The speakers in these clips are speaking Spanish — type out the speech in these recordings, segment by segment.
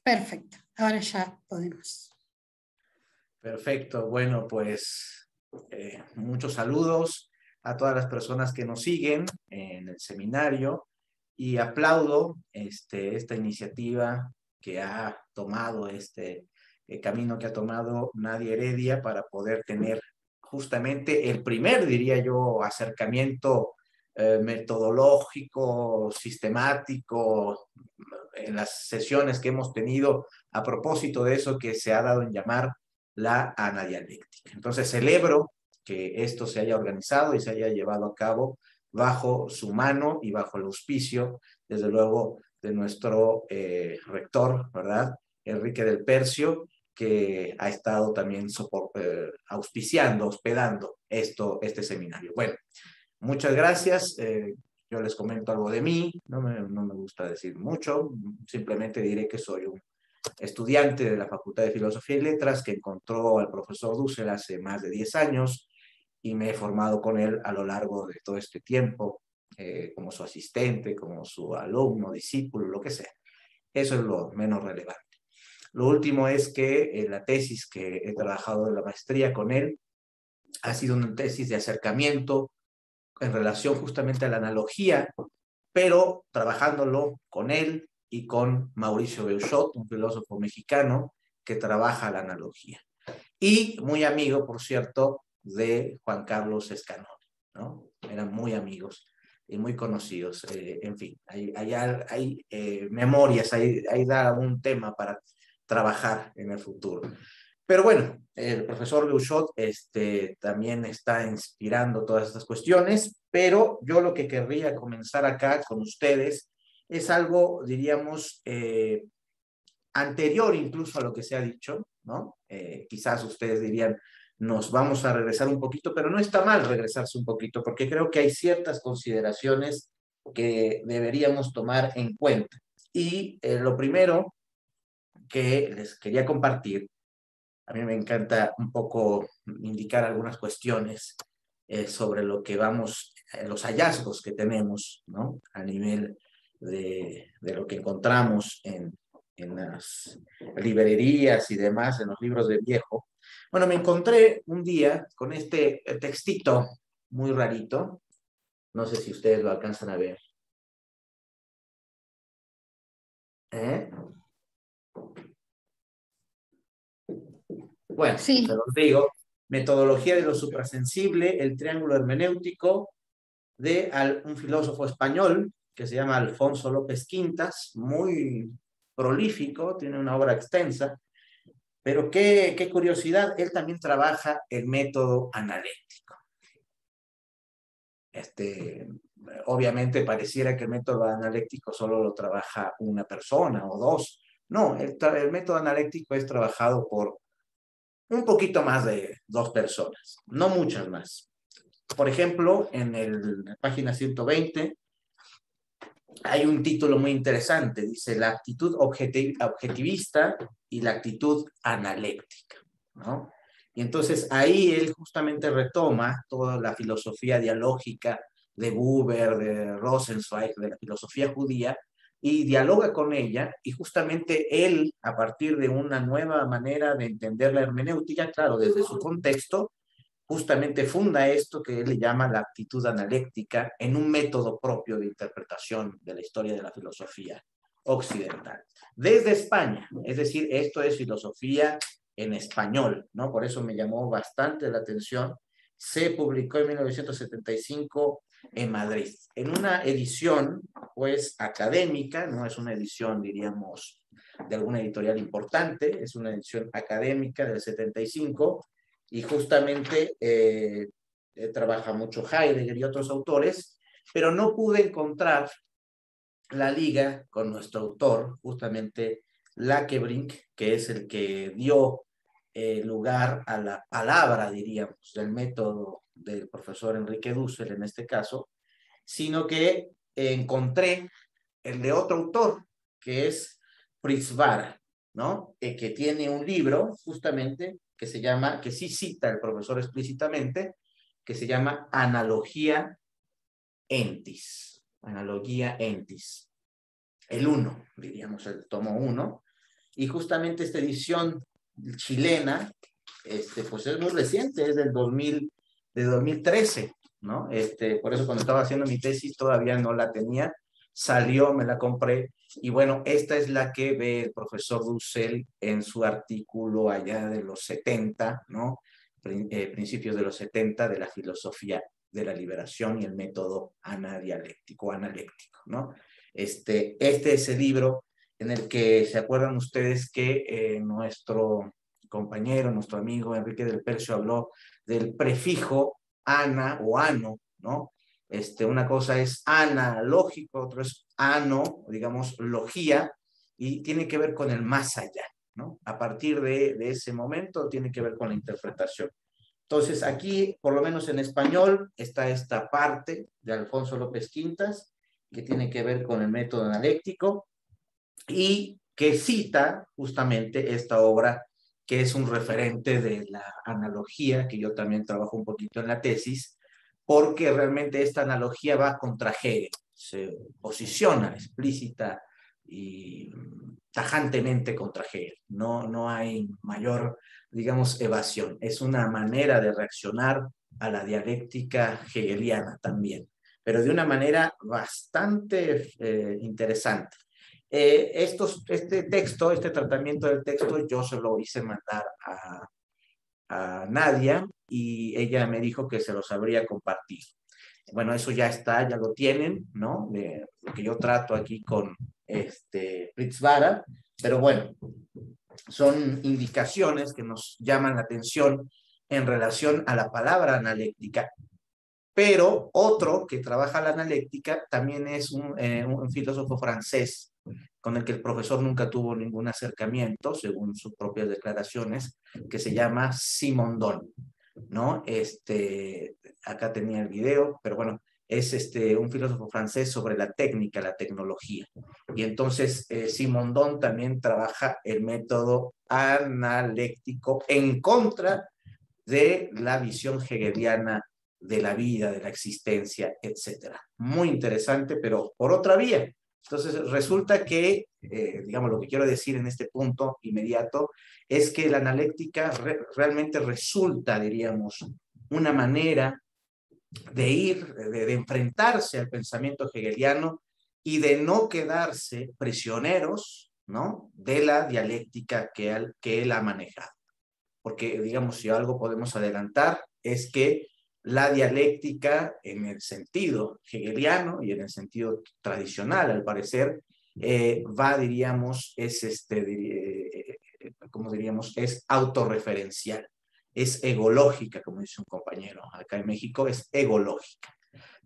Perfecto, ahora ya podemos. Perfecto, bueno, pues muchos saludos a todas las personas que nos siguen en el seminario y aplaudo esta iniciativa que ha tomado, camino que ha tomado Nadia Heredia para poder tener justamente el primer, diría yo, acercamiento metodológico, sistemático, en las sesiones que hemos tenido a propósito de eso que se ha dado en llamar la anadialéctica. Entonces celebro que esto se haya organizado y se haya llevado a cabo bajo su mano y bajo el auspicio, desde luego, de nuestro rector, ¿verdad? Enrique del Percio, que ha estado también auspiciando, hospedando este seminario. Bueno, muchas gracias. Yo les comento algo de mí, no me gusta decir mucho, simplemente diré que soy un estudiante de la Facultad de Filosofía y Letras que encontró al profesor Dussel hace más de 10 años y me he formado con él a lo largo de todo este tiempo, como su asistente, como su alumno, discípulo, lo que sea. Eso es lo menos relevante. Lo último es que la tesis que he trabajado en la maestría con él ha sido una tesis de acercamiento en relación justamente a la analogía, pero trabajándolo con él y con Mauricio Beuchot, un filósofo mexicano que trabaja la analogía. Y muy amigo, por cierto, de Juan Carlos Escanón, ¿no? Eran muy amigos y muy conocidos. En fin, hay memorias, hay da un tema para trabajar en el futuro. Pero bueno, el profesor Beuchot también está inspirando todas estas cuestiones, pero yo lo que querría comenzar acá con ustedes es algo, diríamos, anterior incluso a lo que se ha dicho, ¿no? Quizás ustedes dirían, nos vamos a regresar un poquito, pero no está mal regresarse un poquito, porque creo que hay ciertas consideraciones que deberíamos tomar en cuenta. Y lo primero que les quería compartir, a mí me encanta un poco indicar algunas cuestiones sobre lo que vamos, los hallazgos que tenemos, ¿no? A nivel de lo que encontramos en las librerías y demás, en los libros de viejo. Bueno, me encontré un día con este textito muy rarito. No sé si ustedes lo alcanzan a ver. Bueno, Sí. se los digo. Metodología de lo suprasensible, el triángulo hermenéutico de un filósofo español que se llama Alfonso López Quintas, muy prolífico, tiene una obra extensa, pero qué curiosidad, él también trabaja el método analéctico. Obviamente pareciera que el método analéctico solo lo trabaja una persona o dos. No, el método analéctico es trabajado por un poquito más de 2 personas, no muchas más. Por ejemplo, en la página 120 hay un título muy interesante, dice la actitud objetivista y la actitud analéctica, ¿no? Y entonces ahí él justamente retoma toda la filosofía dialógica de Buber, de Rosenzweig, de la filosofía judía, y dialoga con ella, y justamente él, a partir de una nueva manera de entender la hermenéutica, claro, desde su contexto, justamente funda esto que él le llama la actitud analéctica en un método propio de interpretación de la historia de la filosofía occidental. Desde España, es decir, esto es filosofía en español, ¿no? Por eso me llamó bastante la atención. Se publicó en 1975 en Madrid, en una edición, pues, académica, no es una edición, diríamos, de alguna editorial importante, es una edición académica del 75, y justamente trabaja mucho Heidegger y otros autores, pero no pude encontrar la liga con nuestro autor, justamente Lakebrink, que es el que dio lugar a la palabra, diríamos, del método del profesor Enrique Dussel en este caso, sino que encontré el de otro autor, que es Fritz Vara, ¿no? Que tiene un libro justamente que se llama, que sí cita el profesor explícitamente, que se llama Analogía Entis. Analogía Entis. El 1, diríamos, el tomo 1. Y justamente esta edición chilena, pues es muy reciente, es del 2013, ¿no? Por eso cuando estaba haciendo mi tesis todavía no la tenía, salió, me la compré, y bueno, esta es la que ve el profesor Dussel en su artículo allá de los 70, ¿no? Principios de los 70, de la filosofía de la liberación y el método anadialéctico, analéctico, ¿no? Este es el libro en el que se acuerdan ustedes que nuestro compañero, nuestro amigo Enrique del Percio habló del prefijo ana o ano, ¿no? Una cosa es analógico, otro es ano, digamos, logía, y tiene que ver con el más allá, ¿no? A partir de ese momento tiene que ver con la interpretación. Entonces, aquí, por lo menos en español, está esta parte de Alfonso López Quintas, que tiene que ver con el método analéctico y que cita justamente esta obra que es un referente de la analogía, que yo también trabajo un poquito en la tesis, porque realmente esta analogía va contra Hegel, se posiciona explícita y tajantemente contra Hegel. No hay mayor, digamos, evasión. Es una manera de reaccionar a la dialéctica hegeliana también, pero de una manera bastante interesante. Este texto, este tratamiento del texto, yo se lo hice mandar a Nadia y ella me dijo que se los habría compartido. Bueno, eso ya está, ya lo tienen, ¿no? De lo que yo trato aquí con Fritz Vara, pero bueno, son indicaciones que nos llaman la atención en relación a la palabra analéctica. Pero otro que trabaja la analéctica también es un filósofo francés con el que el profesor nunca tuvo ningún acercamiento, según sus propias declaraciones, que se llama Simondon, ¿no? Acá tenía el video, pero bueno, es un filósofo francés sobre la técnica, la tecnología. Y entonces Simondon también trabaja el método analéctico en contra de la visión hegeliana de la vida, de la existencia, etcétera. Muy interesante, pero por otra vía. Entonces, resulta que, digamos, lo que quiero decir en este punto inmediato es que la analéctica realmente resulta, diríamos, una manera de ir, de enfrentarse al pensamiento hegeliano y de no quedarse prisioneros, ¿no?, de la dialéctica que él ha manejado. Porque, digamos, si algo podemos adelantar es que la dialéctica en el sentido hegeliano y en el sentido tradicional, al parecer, diríamos, como diríamos, es autorreferencial, es egológica, como dice un compañero acá en México, es egológica.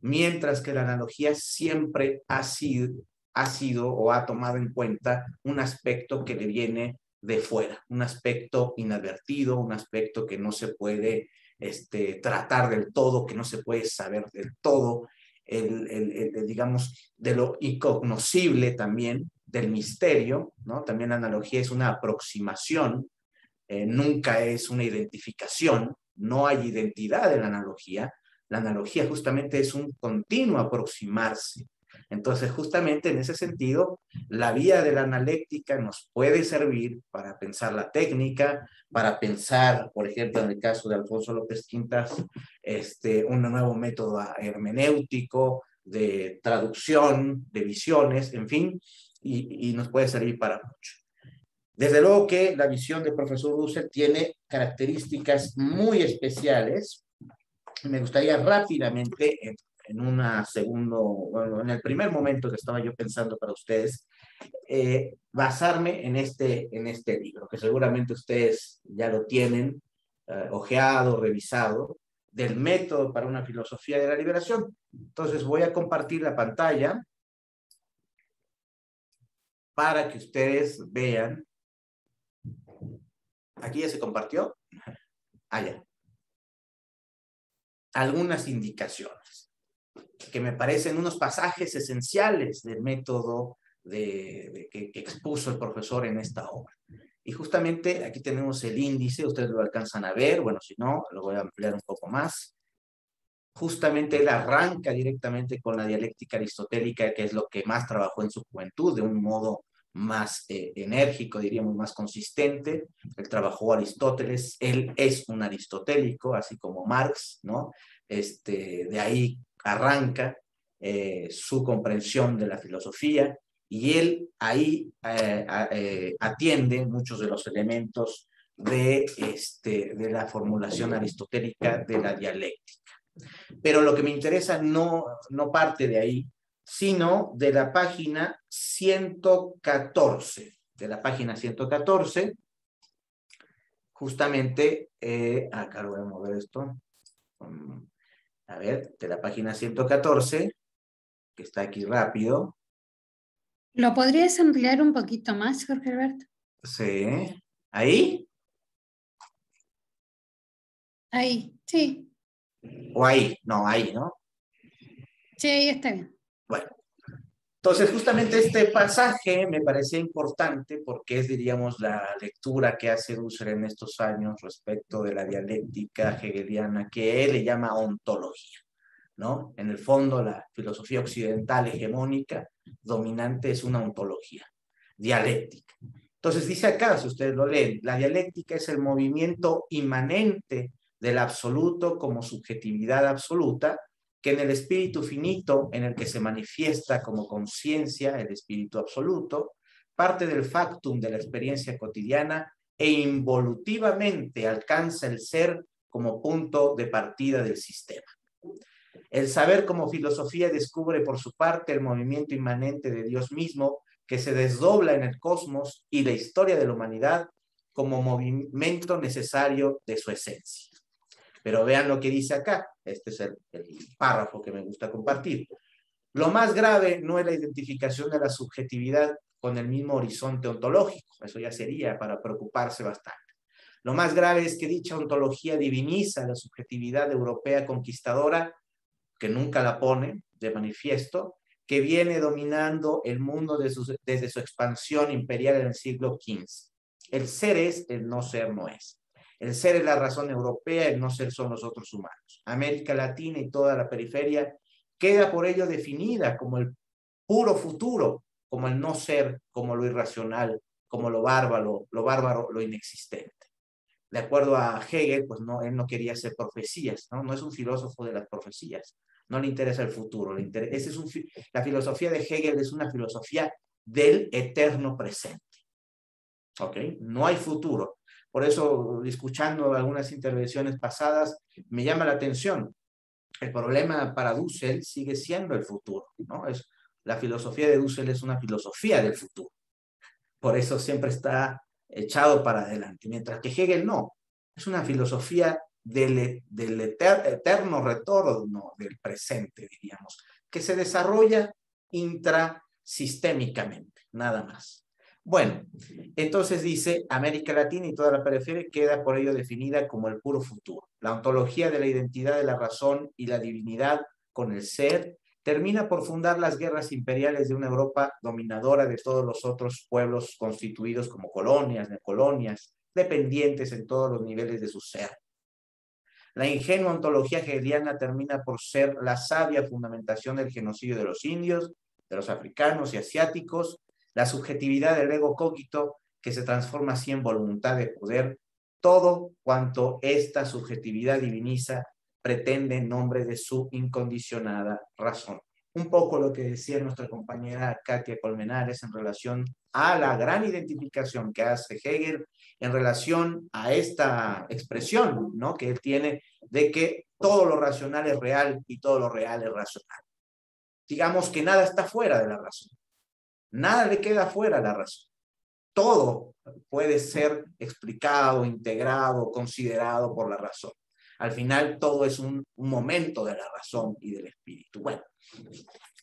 Mientras que la analogía siempre ha sido o ha tomado en cuenta un aspecto que le viene de fuera, un aspecto inadvertido, un aspecto que no se puede tratar del todo, que no se puede saber del todo, digamos, de lo incognoscible también, del misterio, ¿no? También la analogía es una aproximación, nunca es una identificación, no hay identidad en la analogía justamente es un continuo aproximarse. Entonces, justamente en ese sentido, la vía de la analéctica nos puede servir para pensar la técnica, para pensar, por ejemplo, en el caso de Alfonso López Quintas, un nuevo método hermenéutico, de traducción, de visiones, en fin, y nos puede servir para mucho. Desde luego que la visión del profesor Dussel tiene características muy especiales. Me gustaría rápidamente, bueno, en el primer momento que estaba yo pensando para ustedes, basarme en este libro, que seguramente ustedes ya lo tienen ojeado, revisado, del método para una filosofía de la liberación. Entonces voy a compartir la pantalla para que ustedes vean. ¿Aquí ya se compartió? Ya. Algunas indicaciones que me parecen unos pasajes esenciales del método que expuso el profesor en esta obra. Y justamente aquí tenemos el índice, ustedes lo alcanzan a ver, bueno, si no, lo voy a ampliar un poco más. Justamente él arranca directamente con la dialéctica aristotélica, que es lo que más trabajó en su juventud, de un modo más enérgico, diríamos, más consistente. Él trabajó Aristóteles, él es un aristotélico, así como Marx, ¿no? De ahí arranca su comprensión de la filosofía y él ahí atiende muchos de los elementos de la formulación aristotélica de la dialéctica. Pero lo que me interesa no parte de ahí, sino de la página 114. De la página 114, justamente, acá lo voy a mover esto. A ver, de la página 114, que está aquí rápido. ¿Lo podrías ampliar un poquito más, Jorge Alberto? Sí. ¿Ahí? Ahí, sí. ¿O ahí? No, ahí, ¿no? Sí, ahí está bien. Bueno. Entonces, justamente este pasaje me parecía importante porque es, diríamos, la lectura que hace Husserl en estos años respecto de la dialéctica hegeliana, que él le llama ontología, ¿no? En el fondo, la filosofía occidental hegemónica dominante es una ontología dialéctica. Entonces, dice acá, si ustedes lo leen, la dialéctica es el movimiento inmanente del absoluto como subjetividad absoluta, que en el espíritu finito en el que se manifiesta como conciencia, el espíritu absoluto, parte del factum de la experiencia cotidiana e involutivamente alcanza el ser como punto de partida del sistema. El saber como filosofía descubre por su parte el movimiento inmanente de Dios mismo que se desdobla en el cosmos y la historia de la humanidad como movimiento necesario de su esencia. Pero vean lo que dice acá. Este es el párrafo que me gusta compartir. Lo más grave no es la identificación de la subjetividad con el mismo horizonte ontológico. Eso ya sería para preocuparse bastante. Lo más grave es que dicha ontología diviniza la subjetividad europea conquistadora, que nunca la pone de manifiesto, que viene dominando el mundo desde su expansión imperial en el siglo XV. El ser es, el no ser no es. El ser es la razón europea, el no ser son los otros humanos. América Latina y toda la periferia queda por ello definida como el puro futuro, como el no ser, como lo irracional, como lo bárbaro, lo inexistente. De acuerdo a Hegel, pues no, él no quería hacer profecías, ¿no? No es un filósofo de las profecías, no le interesa el futuro, la filosofía de Hegel es una filosofía del eterno presente. ¿Ok? No hay futuro. Por eso, escuchando algunas intervenciones pasadas, me llama la atención. El problema para Dussel sigue siendo el futuro, ¿no? La filosofía de Dussel es una filosofía del futuro. Por eso siempre está echado para adelante. Mientras que Hegel no. Es una filosofía del eterno retorno del presente, diríamos, que se desarrolla intrasistémicamente, nada más. Bueno, entonces dice, América Latina y toda la periferia queda por ello definida como el puro futuro. La ontología de la identidad de la razón y la divinidad con el ser termina por fundar las guerras imperiales de una Europa dominadora de todos los otros pueblos constituidos como colonias, neocolonias, dependientes en todos los niveles de su ser. La ingenua ontología hegeliana termina por ser la sabia fundamentación del genocidio de los indios, de los africanos y asiáticos, la subjetividad del ego cogito que se transforma así en voluntad de poder, todo cuanto esta subjetividad diviniza pretende en nombre de su incondicionada razón. Un poco lo que decía nuestra compañera Katia Colmenares en relación a la gran identificación que hace Hegel en relación a esta expresión, ¿no?, que él tiene de que todo lo racional es real y todo lo real es racional. Digamos que nada está fuera de la razón. Nada le queda fuera a la razón. Todo puede ser explicado, integrado, considerado por la razón. Al final todo es un momento de la razón y del espíritu. Bueno,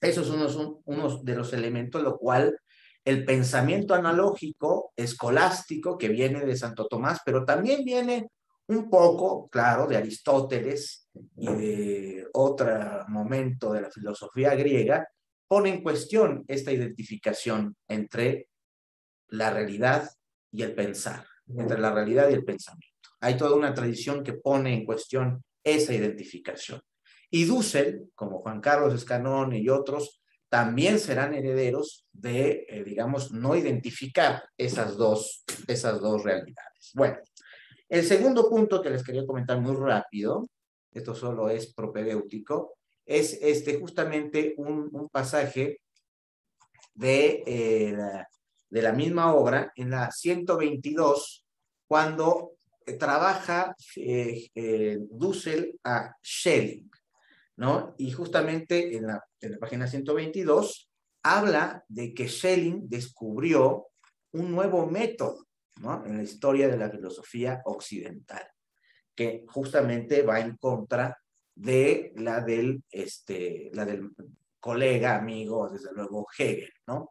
esos son unos de los elementos, lo cual el pensamiento analógico escolástico que viene de Santo Tomás, pero también viene un poco, claro, de Aristóteles y de otro momento de la filosofía griega, pone en cuestión esta identificación entre la realidad y el pensar, entre la realidad y el pensamiento. Hay toda una tradición que pone en cuestión esa identificación. Y Dussel, como Juan Carlos Escanone y otros, también serán herederos de, digamos, no identificar esas dos realidades. Bueno, el segundo punto que les quería comentar muy rápido, esto solo es propedéutico, es justamente un pasaje de la misma obra, en la 122, cuando trabaja Dussel a Schelling, ¿no? Y justamente en la página 122 habla de que Schelling descubrió un nuevo método, ¿no? En la historia de la filosofía occidental, que justamente va en contra de la del colega, amigo, desde luego Hegel, ¿no?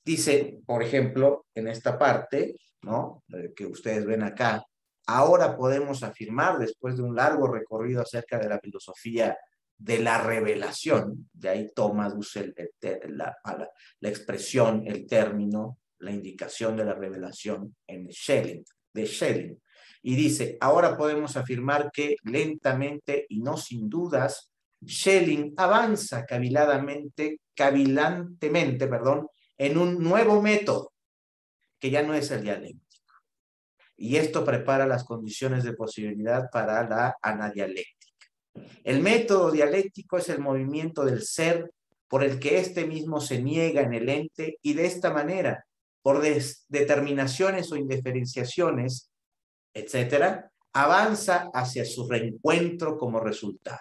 Dice, por ejemplo, en esta parte, ¿no? Que ustedes ven acá, ahora podemos afirmar, después de un largo recorrido acerca de la filosofía de la revelación, de ahí toma Dussel la expresión, el término, la indicación de la revelación en Schelling, de Schelling, y dice, ahora podemos afirmar que lentamente y no sin dudas, Schelling avanza cavilantemente, perdón, en un nuevo método, que ya no es el dialéctico. Y esto prepara las condiciones de posibilidad para la anadialéctica. El método dialéctico es el movimiento del ser por el que éste mismo se niega en el ente y de esta manera, por determinaciones o indiferenciaciones, etcétera, avanza hacia su reencuentro como resultado.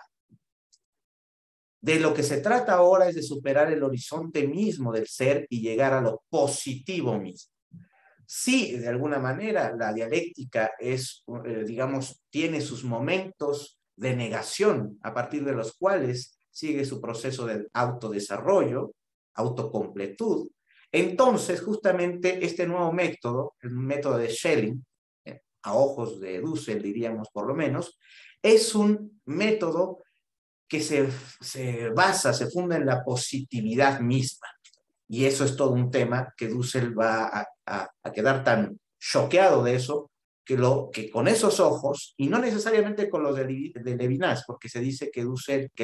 De lo que se trata ahora es de superar el horizonte mismo del ser y llegar a lo positivo mismo. Sí, de alguna manera, la dialéctica digamos, tiene sus momentos de negación, a partir de los cuales sigue su proceso de autodesarrollo, autocompletud. Entonces, justamente este nuevo método, el método de Schelling, a ojos de Dussel, diríamos por lo menos, es un método que se funda en la positividad misma. Y eso es todo un tema que Dussel va a quedar tan choqueado de eso, que con esos ojos, y no necesariamente con los de Levinas, porque se dice que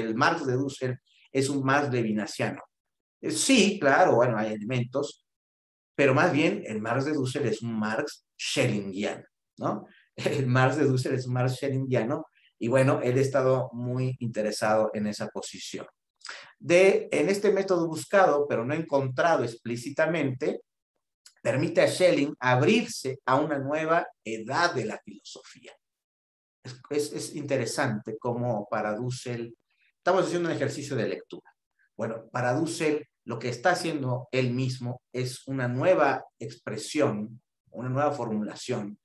el Marx de Dussel es un Marx levinasiano. Sí, claro, bueno, hay elementos, pero más bien el Marx de Dussel es un Marx schellingiano, ¿no? El Marx de Dussel es un Marx schellingiano, y bueno, él ha estado muy interesado en esa posición. En este método buscado, pero no encontrado explícitamente, permite a Schelling abrirse a una nueva edad de la filosofía. Es interesante cómo para Dussel, estamos haciendo un ejercicio de lectura. Bueno, para Dussel lo que está haciendo él mismo es una nueva expresión, una nueva formulación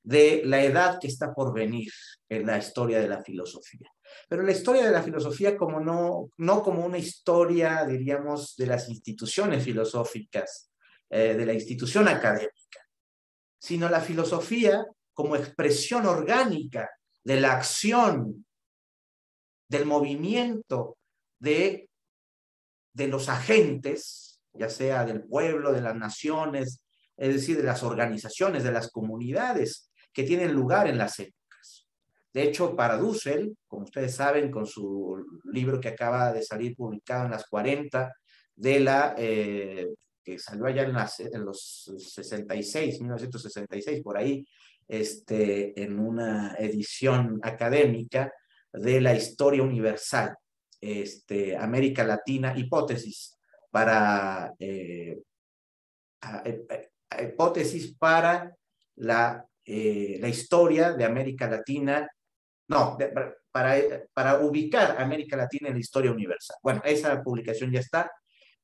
de la edad que está por venir en la historia de la filosofía. Pero la historia de la filosofía como no como una historia, diríamos, de las instituciones filosóficas, de la institución académica, sino la filosofía como expresión orgánica de la acción, del movimiento de los agentes, ya sea del pueblo, de las naciones, es decir, de las organizaciones, de las comunidades que tienen lugar en las épocas. De hecho, para Dussel, como ustedes saben, con su libro que acaba de salir publicado en las 40, que salió allá en los 66, 1966, por ahí, en una edición académica de la historia universal, América Latina, hipótesis para hipótesis para la historia de América Latina, no, para ubicar América Latina en la historia universal. Bueno, esa publicación ya está,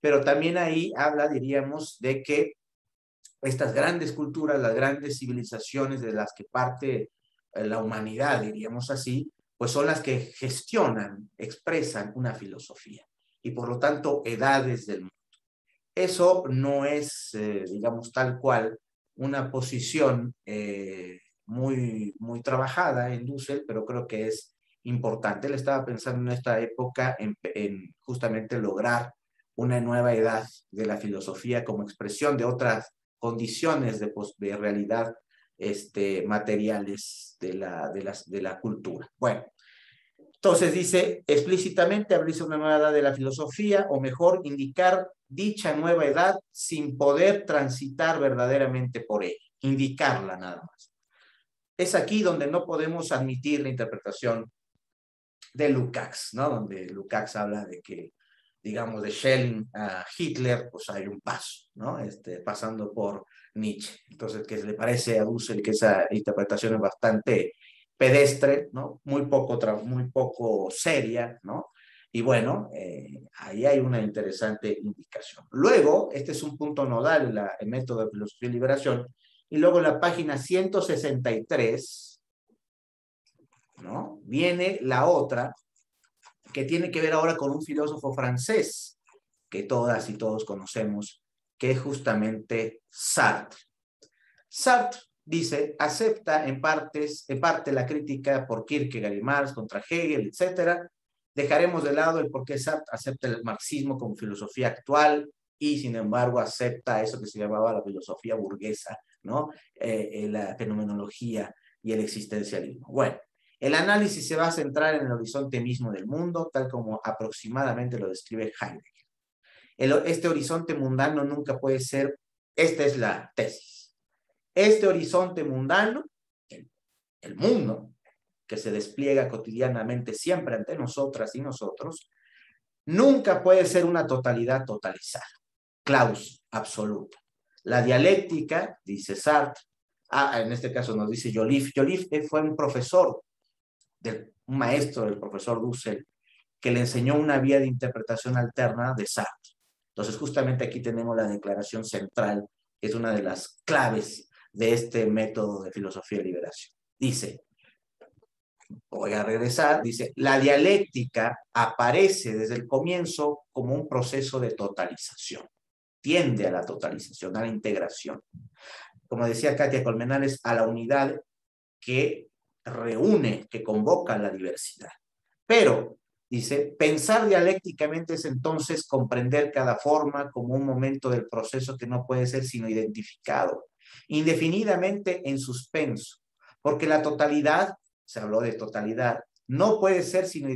pero también ahí habla, diríamos, de que estas grandes culturas, las grandes civilizaciones de las que parte la humanidad, diríamos así, pues son las que gestionan, expresan una filosofía y por lo tanto edades del mundo. Eso no es, digamos, tal cual una posición muy trabajada en Dussel, pero creo que es importante. Él estaba pensando en esta época en justamente lograr una nueva edad de la filosofía como expresión de otras condiciones de realidad materiales de la cultura. Bueno, Entonces dice explícitamente abrirse una nueva edad de la filosofía, o mejor, indicar dicha nueva edad sin poder transitar verdaderamente por ella, indicarla nada más. Es aquí donde no podemos admitir la interpretación de Lukács, ¿no? Donde Lukács habla de que, digamos, de Schelling a Hitler, pues hay un paso, ¿no? Pasando por Nietzsche. Entonces, que le parece a Dussel que esa interpretación es bastante pedestre, ¿no? Muy poco seria, ¿no? Y bueno, ahí hay una interesante indicación. Luego, este es un punto nodal, el método de filosofía y liberación, y luego en la página 163, ¿no? Viene la otra, que tiene que ver ahora con un filósofo francés que todas y todos conocemos, que es justamente Sartre. Sartre dice, acepta en parte la crítica por Kierkegaard y Marx contra Hegel, etc. Dejaremos de lado el por qué Sartre acepta el marxismo como filosofía actual y, sin embargo, acepta eso que se llamaba la filosofía burguesa, ¿no? La fenomenología y el existencialismo. Bueno, el análisis se va a centrar en el horizonte mismo del mundo, tal como aproximadamente lo describe Heidegger. Este horizonte mundano nunca puede ser, esta es la tesis, este horizonte mundano, el mundo, que se despliega cotidianamente siempre ante nosotras y nosotros, nunca puede ser una totalidad totalizada, claus absoluta. La dialéctica, dice Sartre, en este caso nos dice Joliffe fue un profesor, un maestro del profesor Dussel, que le enseñó una vía de interpretación alterna de Sartre. Entonces, justamente aquí tenemos la declaración central, que es una de las claves de este método de filosofía de liberación. Dice, voy a regresar, dice, la dialéctica aparece desde el comienzo como un proceso de totalización, tiende a la totalización, a la integración. Como decía Katia Colmenares, a la unidad que reúne, que convoca la diversidad. Pero, dice, pensar dialécticamente es entonces comprender cada forma como un momento del proceso que no puede ser sino identificado, indefinidamente en suspenso, porque la totalidad, se habló de totalidad, no puede ser sino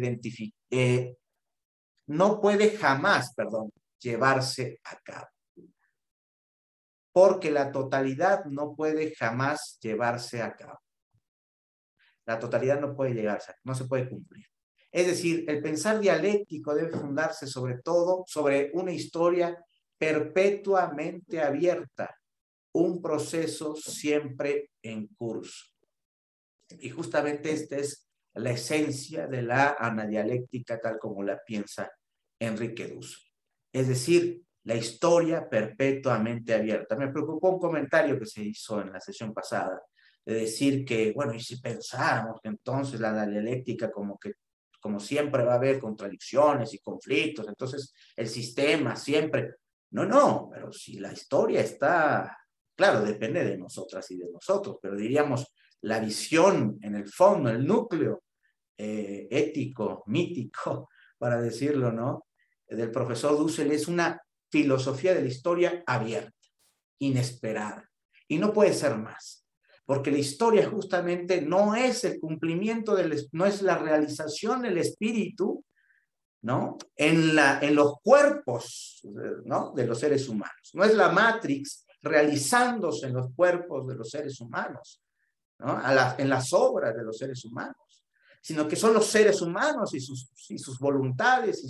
no puede jamás, llevarse a cabo. Porque la totalidad no puede jamás llevarse a cabo. La totalidad no puede llegarse, no se puede cumplir. Es decir, el pensar dialéctico debe fundarse sobre todo sobre una historia perpetuamente abierta, un proceso siempre en curso. Y justamente esta es la esencia de la anadialéctica tal como la piensa Enrique Dussel. Es decir, la historia perpetuamente abierta. Me preocupó un comentario que se hizo en la sesión pasada, de decir que, bueno, y si pensáramos que entonces la dialéctica como siempre va a haber contradicciones y conflictos, entonces el sistema siempre... No, pero si la historia está, claro, depende de nosotras y de nosotros, pero diríamos, la visión en el fondo, el núcleo ético, mítico, para decirlo, ¿no? Del profesor Dussel es una filosofía de la historia abierta, inesperada, y no puede ser más, porque la historia justamente no es el cumplimiento, no es la realización del espíritu, ¿no? En los cuerpos, ¿no? De los seres humanos. No es la Matrix realizándose en los cuerpos de los seres humanos, ¿no? En las obras de los seres humanos, sino que son los seres humanos y sus voluntades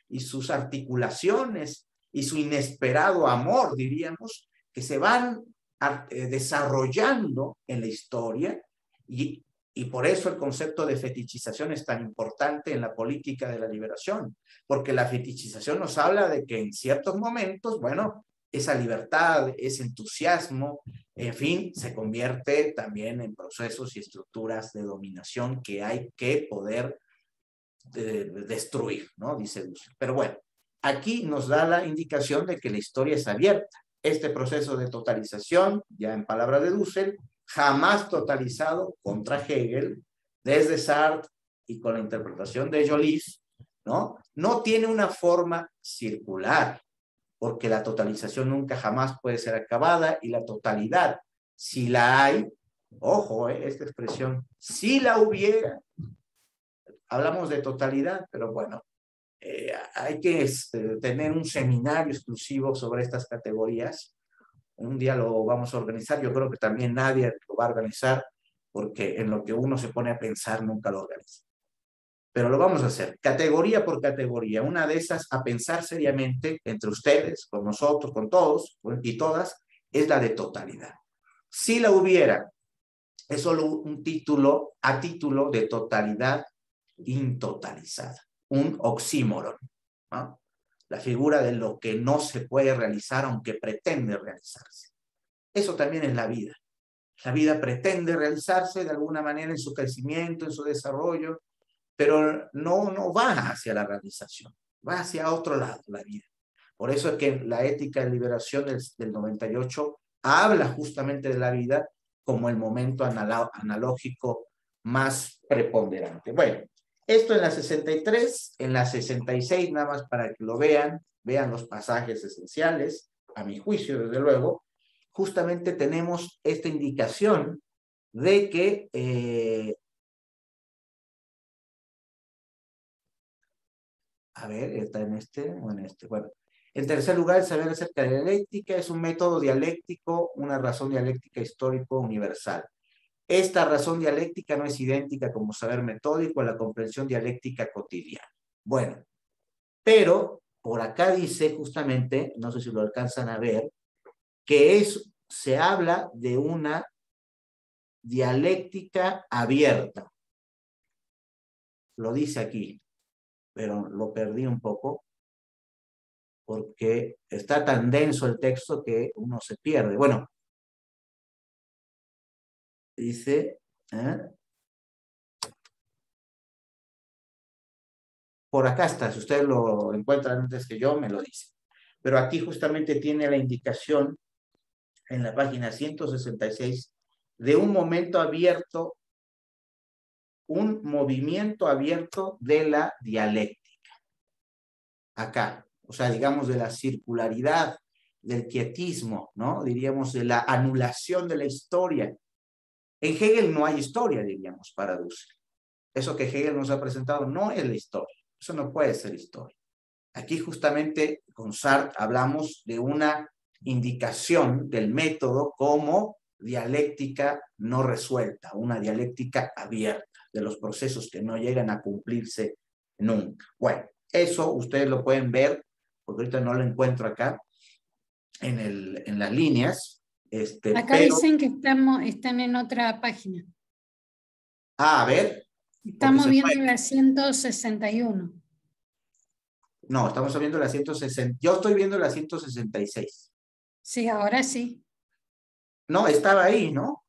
y sus articulaciones y su inesperado amor, diríamos, que se van desarrollando en la historia y por eso el concepto de fetichización es tan importante en la política de la liberación, porque la fetichización nos habla de que en ciertos momentos, bueno, esa libertad, ese entusiasmo, en fin, se convierte también en procesos y estructuras de dominación que hay que poder destruir, ¿no? Dice Dussel. Pero bueno, aquí nos da la indicación de que la historia es abierta. Este proceso de totalización, ya en palabras de Dussel, jamás totalizado contra Hegel, desde Sartre y con la interpretación de Joliffe, ¿no? No tiene una forma circular, porque la totalización nunca jamás puede ser acabada y la totalidad, si la hay, ojo, esta expresión, si la hubiera, hablamos de totalidad, pero bueno, hay que tener un seminario exclusivo sobre estas categorías. Un día lo vamos a organizar. Yo creo que también nadie lo va a organizar, porque en lo que uno se pone a pensar nunca lo organiza. Pero lo vamos a hacer, categoría por categoría. Una de esas, a pensar seriamente entre ustedes, con nosotros, con todos y todas, es la de totalidad. Si la hubiera, es solo un título a título de totalidad intotalizada, un oxímoron, ¿no? La figura de lo que no se puede realizar aunque pretende realizarse. Eso también es la vida. La vida pretende realizarse de alguna manera en su crecimiento, en su desarrollo, pero no va hacia la realización, va hacia otro lado la vida. Por eso es que la ética de liberación del 98 habla justamente de la vida como el momento analógico más preponderante. Bueno, esto en la 63, en la 66, nada más para que lo vean los pasajes esenciales, a mi juicio, desde luego, justamente tenemos esta indicación de que a ver, está en este o en este. Bueno, en tercer lugar, el saber acerca de la dialéctica es un método dialéctico, una razón dialéctica histórico universal. Esta razón dialéctica no es idéntica como saber metódico a la comprensión dialéctica cotidiana. Bueno, pero por acá dice justamente, no sé si lo alcanzan a ver, que se habla de una dialéctica abierta. Lo dice aquí, pero lo perdí un poco porque está tan denso el texto que uno se pierde. Bueno, dice, por acá está, si ustedes lo encuentran antes que yo, me lo dicen. Pero aquí justamente tiene la indicación en la página 166 de un momento abierto, un movimiento abierto de la dialéctica. Acá, o sea, digamos de la circularidad, del quietismo, ¿no? Diríamos de la anulación de la historia. En Hegel no hay historia, diríamos, para Dussel. Eso que Hegel nos ha presentado no es la historia. Eso no puede ser historia. Aquí justamente con Sartre hablamos de una indicación del método como dialéctica no resuelta, una dialéctica abierta de los procesos que no llegan a cumplirse nunca. Bueno, eso ustedes lo pueden ver, porque ahorita no lo encuentro acá en las líneas, Acá pero, dicen que están en otra página. a ver, porque Estamos se viendo fue. la 161. No, estamos viendo la 160. Yo estoy viendo la 166. Sí, ahora sí. No, estaba ahí, ¿no?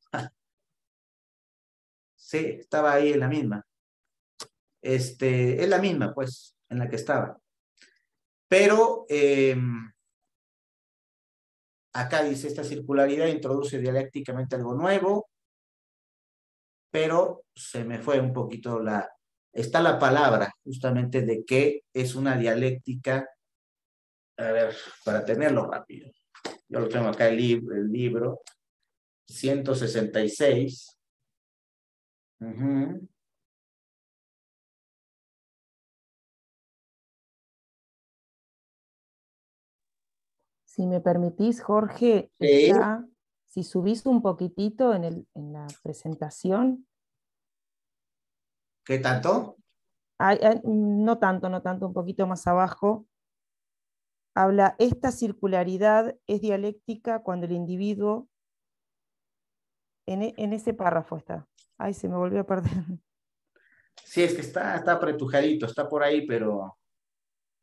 Sí, estaba ahí en la misma. Es la misma, pues, en la que estaba. Pero acá dice, esta circularidad introduce dialécticamente algo nuevo, pero se me fue un poquito está la palabra justamente de que es una dialéctica, a ver, para tenerlo rápido. Yo lo tengo acá el libro 166. Uh-huh. Si me permitís, Jorge, Sí. si subís un poquitito en la presentación, ¿Qué tanto? no tanto, no tanto, un poquito más abajo, habla, esta circularidad es dialéctica cuando el individuo, en ese párrafo está. Ay, se me volvió a perder. Sí, es que está apretujadito, está por ahí, pero...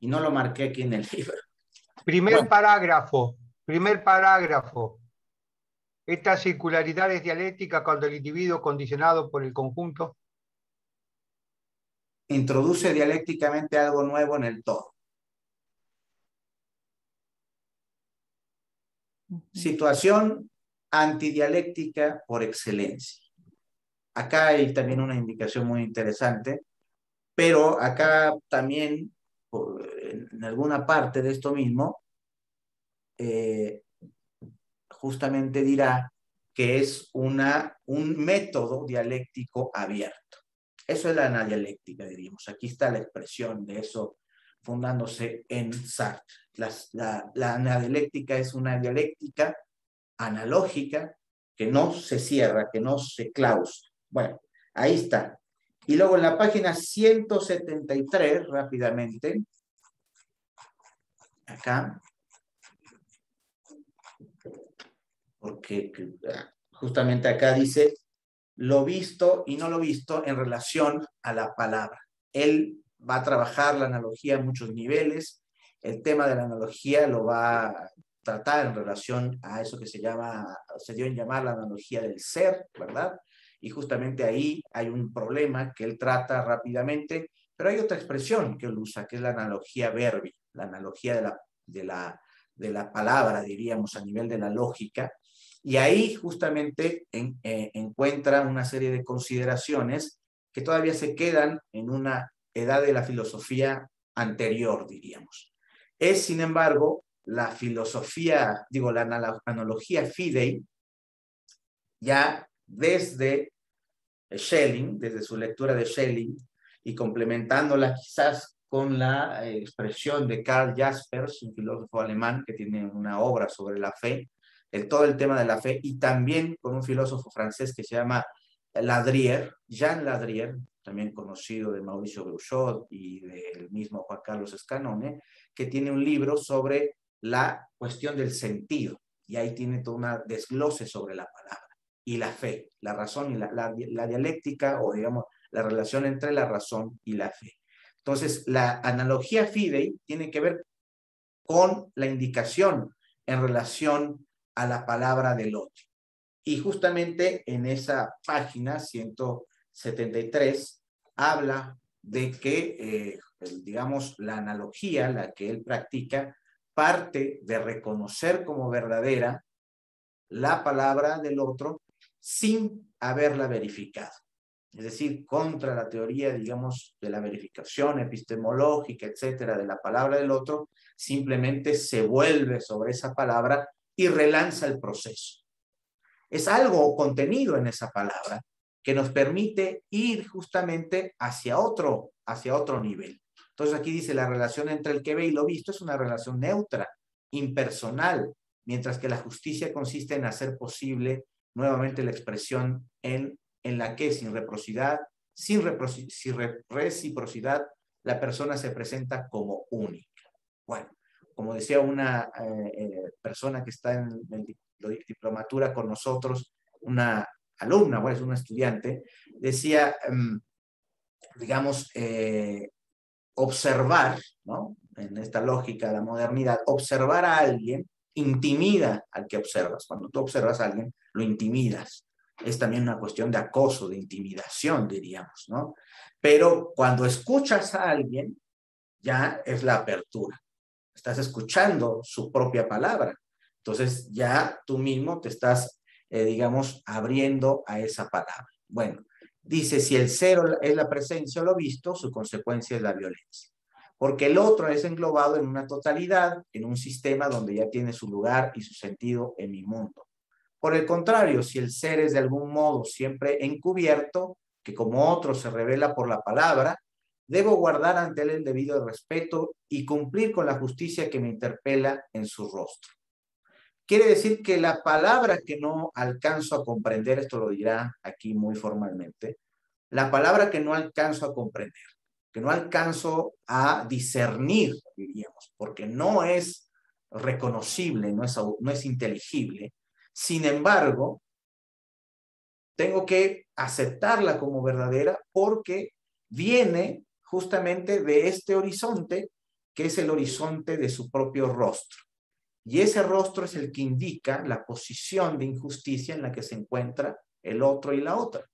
Y no lo marqué aquí en el libro. Primer Bueno, parágrafo, primer parágrafo. Esta circularidad es dialéctica cuando el individuo condicionado por el conjunto. introduce dialécticamente algo nuevo en el todo. Situación antidialéctica por excelencia. Acá hay también una indicación muy interesante, pero acá también, en alguna parte de esto mismo, justamente dirá que es un método dialéctico abierto. Eso es la anadialéctica, diríamos. Aquí está la expresión de eso fundándose en Sartre. La anadialéctica es una dialéctica analógica que no se cierra, que no se claustra. Bueno, ahí está. Y luego en la página 173, rápidamente, acá, porque justamente acá dice lo visto y no lo visto en relación a la palabra. Él va a trabajar la analogía a muchos niveles. El tema de la analogía lo va a tratar en relación a eso que se dio en llamar la analogía del ser, ¿verdad? Y justamente ahí hay un problema que él trata rápidamente, pero hay otra expresión que él usa, que es la analogía verbi, la analogía de la palabra, diríamos, a nivel de la lógica. Y ahí justamente encuentra una serie de consideraciones que todavía se quedan en una edad de la filosofía anterior, diríamos. Es, sin embargo, la filosofía, digo, la analogía fidei, ya desde Schelling, desde su lectura de Schelling, y complementándola quizás con la expresión de Karl Jaspers, un filósofo alemán que tiene una obra sobre la fe, todo el tema de la fe, y también con un filósofo francés que se llama Ladrier, Jean Ladrier, también conocido de Mauricio Beuchot y del mismo Juan Carlos Escanone, que tiene un libro sobre la cuestión del sentido, y ahí tiene todo un desglose sobre la palabra y la fe, la razón y la dialéctica, o digamos, la relación entre la razón y la fe. Entonces, la analogía fidei tiene que ver con la indicación en relación a la palabra del otro. Y justamente en esa página 173 habla de que, digamos, la analogía, la que él practica, parte de reconocer como verdadera la palabra del otro sin haberla verificado. Es decir, contra la teoría, digamos, de la verificación epistemológica, etcétera, de la palabra del otro, simplemente se vuelve sobre esa palabra y relanza el proceso. Es algo contenido en esa palabra que nos permite ir justamente hacia otro nivel. Entonces aquí dice la relación entre el que ve y lo visto es una relación neutra, impersonal, mientras que la justicia consiste en hacer posible nuevamente la expresión en la que sin reciprocidad la persona se presenta como única. Bueno, como decía una persona que está en la diplomatura con nosotros, una alumna, bueno, es una estudiante, decía, digamos, observar, ¿no? En esta lógica de la modernidad, observar a alguien intimida al que observas. Cuando tú observas a alguien, lo intimidas. Es también una cuestión de acoso, de intimidación, diríamos, ¿no? Pero cuando escuchas a alguien, ya es la apertura. Estás escuchando su propia palabra. Entonces ya tú mismo te estás, digamos, abriendo a esa palabra. Bueno, dice, si el cero es la presencia o lo visto, su consecuencia es la violencia. Porque el otro es englobado en una totalidad, en un sistema donde ya tiene su lugar y su sentido en mi mundo. Por el contrario, si el ser es de algún modo siempre encubierto, que como otro se revela por la palabra, debo guardar ante él el debido respeto y cumplir con la justicia que me interpela en su rostro. Quiere decir que la palabra que no alcanzo a comprender, esto lo dirá aquí muy formalmente, la palabra que no alcanzo a comprender, que no alcanzo a discernir, diríamos, porque no es reconocible, no es inteligible. Sin embargo, tengo que aceptarla como verdadera porque viene justamente de este horizonte, que es el horizonte de su propio rostro. Y ese rostro es el que indica la posición de injusticia en la que se encuentra el otro y la otra,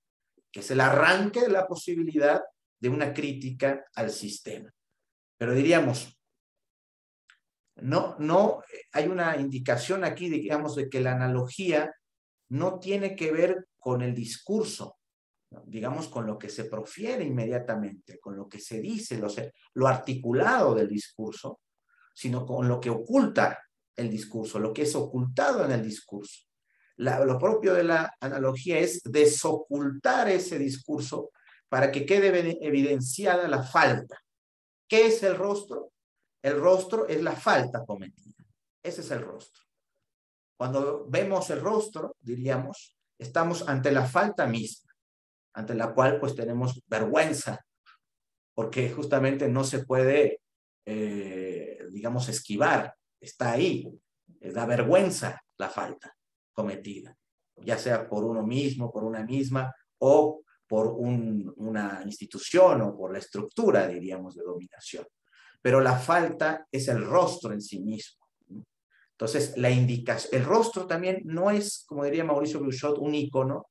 que es el arranque de la posibilidad de una crítica al sistema. Pero diríamos, no hay una indicación aquí, digamos, de que la analogía no tiene que ver con el discurso, ¿no? Digamos, con lo que se profiere inmediatamente, con lo que se dice, lo articulado del discurso, sino con lo que oculta el discurso, lo que es ocultado en el discurso. Lo propio de la analogía es desocultar ese discurso para que quede evidenciada la falta. ¿Qué es el rostro? El rostro es la falta cometida. Ese es el rostro. Cuando vemos el rostro, diríamos, estamos ante la falta misma, ante la cual pues tenemos vergüenza, porque justamente no se puede, digamos, esquivar, está ahí, da vergüenza la falta cometida, ya sea por uno mismo, por una misma, o por una institución o por la estructura, diríamos, de dominación. Pero la falta es el rostro en sí mismo. Entonces, la indicación, el rostro también no es, como diría Mauricio Bluchot, un ícono,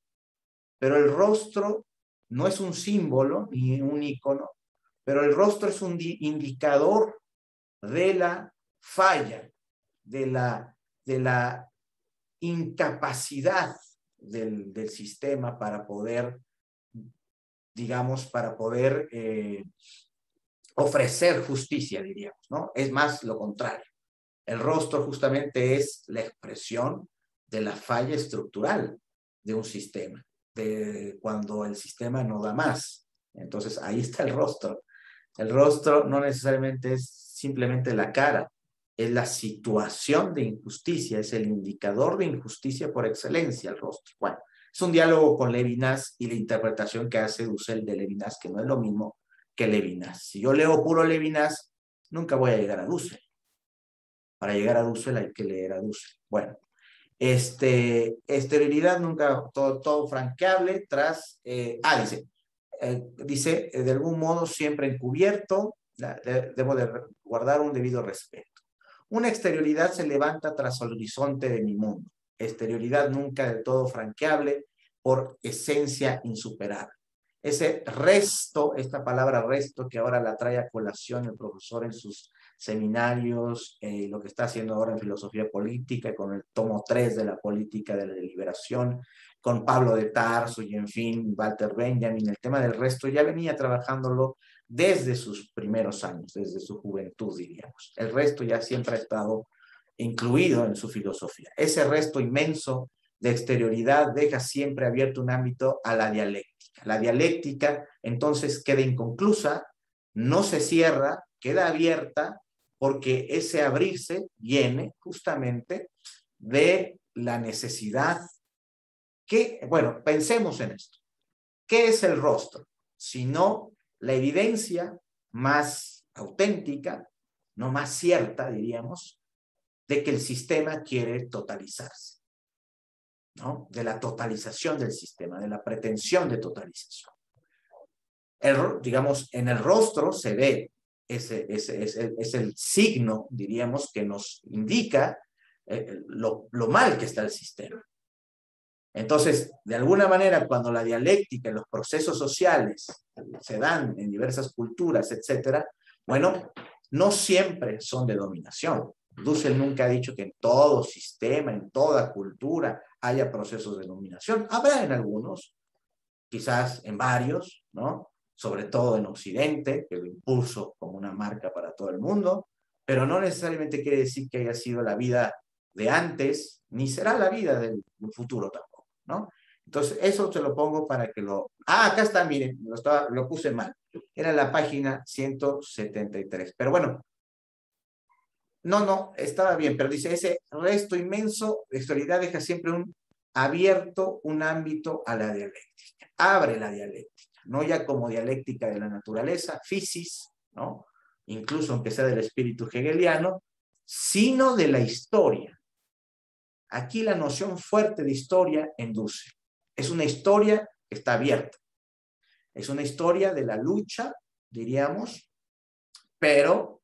pero el rostro no es un símbolo ni un ícono, pero el rostro es un indicador de la falla, de la incapacidad del sistema para poder, digamos, para poder ofrecer justicia, diríamos, ¿no? Es más lo contrario. El rostro justamente es la expresión de la falla estructural de un sistema, de cuando el sistema no da más. Entonces ahí está el rostro. El rostro no necesariamente es simplemente la cara, es la situación de injusticia, es el indicador de injusticia por excelencia, el rostro. Bueno, es un diálogo con Levinas y la interpretación que hace Dussel de Levinas, que no es lo mismo que Levinas. Si yo leo puro Levinas, nunca voy a llegar a Dussel. Para llegar a Dussel hay que leer a Dussel. Bueno, exterioridad nunca, todo franqueable tras, dice, de algún modo siempre encubierto, debo de guardar un debido respeto. Una exterioridad se levanta tras el horizonte de mi mundo. Exterioridad nunca del todo franqueable por esencia insuperable. Ese resto, esta palabra resto que ahora la trae a colación el profesor en sus seminarios, lo que está haciendo ahora en filosofía política, con el tomo 3 de la política de la liberación, con Pablo de Tarso y en fin, Walter Benjamin, el tema del resto ya venía trabajándolo desde sus primeros años, desde su juventud, diríamos. El resto ya siempre ha estado incluido en su filosofía. Ese resto inmenso de exterioridad deja siempre abierto un ámbito a la dialéctica. La dialéctica entonces queda inconclusa, no se cierra, queda abierta, porque ese abrirse viene justamente de la necesidad que, bueno, pensemos en esto. ¿Qué es el rostro? Sino la evidencia más auténtica, no más cierta, diríamos, de que el sistema quiere totalizarse, ¿no? De la totalización del sistema, de la pretensión de totalización. Digamos, en el rostro se ve es el signo, diríamos, que nos indica lo mal que está el sistema. Entonces, de alguna manera, cuando la dialéctica y los procesos sociales se dan en diversas culturas, etcétera, bueno, no siempre son de dominación. Dussel nunca ha dicho que en todo sistema, en toda cultura, haya procesos de dominación. Habrá en algunos, quizás en varios, ¿no? Sobre todo en Occidente, que lo impuso como una marca para todo el mundo, pero no necesariamente quiere decir que haya sido la vida de antes, ni será la vida del futuro tampoco, ¿no? Entonces, eso te lo pongo para que lo... Ah, acá está, miren, lo puse mal. Era la página 173. Pero bueno, no, estaba bien, pero dice, ese resto inmenso de exterioridad deja siempre abierto un ámbito a la dialéctica. Abre la dialéctica. No ya como dialéctica de la naturaleza, physis, ¿no? Incluso aunque sea del espíritu hegeliano, sino de la historia. Aquí la noción fuerte de historia en Dussel. Es una historia que está abierta. Es una historia de la lucha, diríamos, pero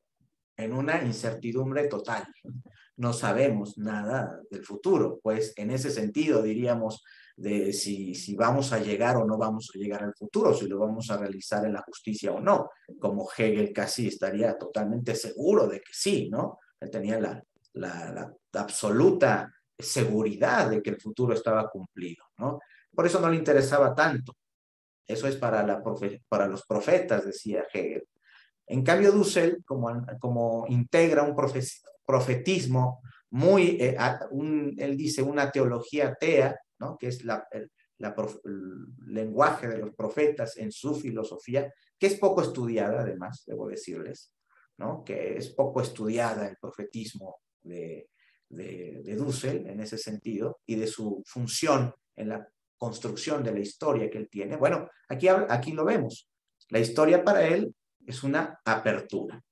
en una incertidumbre total. No sabemos nada del futuro, pues en ese sentido diríamos de si vamos a llegar o no vamos a llegar al futuro, si lo vamos a realizar en la justicia o no, como Hegel casi estaría totalmente seguro de que sí, ¿no? Él tenía la absoluta seguridad de que el futuro estaba cumplido, ¿no? Por eso no le interesaba tanto. Eso es para los profetas, decía Hegel. En cambio, Dussel, como integra un profetismo muy, él dice una teología atea, ¿no? Que es el lenguaje de los profetas en su filosofía, que es poco estudiada, además, debo decirles, ¿no? Que es poco estudiada el profetismo de Dussel en ese sentido, y de su función en la construcción de la historia que él tiene. Bueno, aquí lo vemos. La historia para él es una apertura,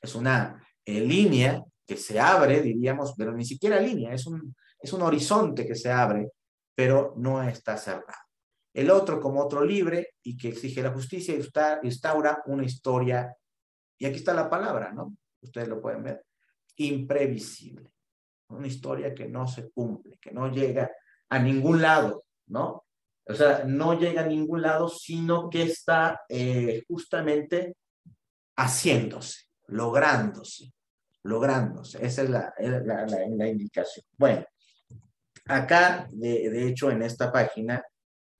es una línea que se abre, diríamos, pero ni siquiera línea, es un horizonte que se abre, pero no está cerrado. El otro, como otro libre y que exige la justicia, instaura una historia, y aquí está la palabra, ¿no? Ustedes lo pueden ver, imprevisible. Una historia que no se cumple, que no llega a ningún lado, ¿no? O sea, no llega a ningún lado, sino que está justamente haciéndose, lográndose. Esa es la indicación. Bueno, acá, de hecho, en esta página,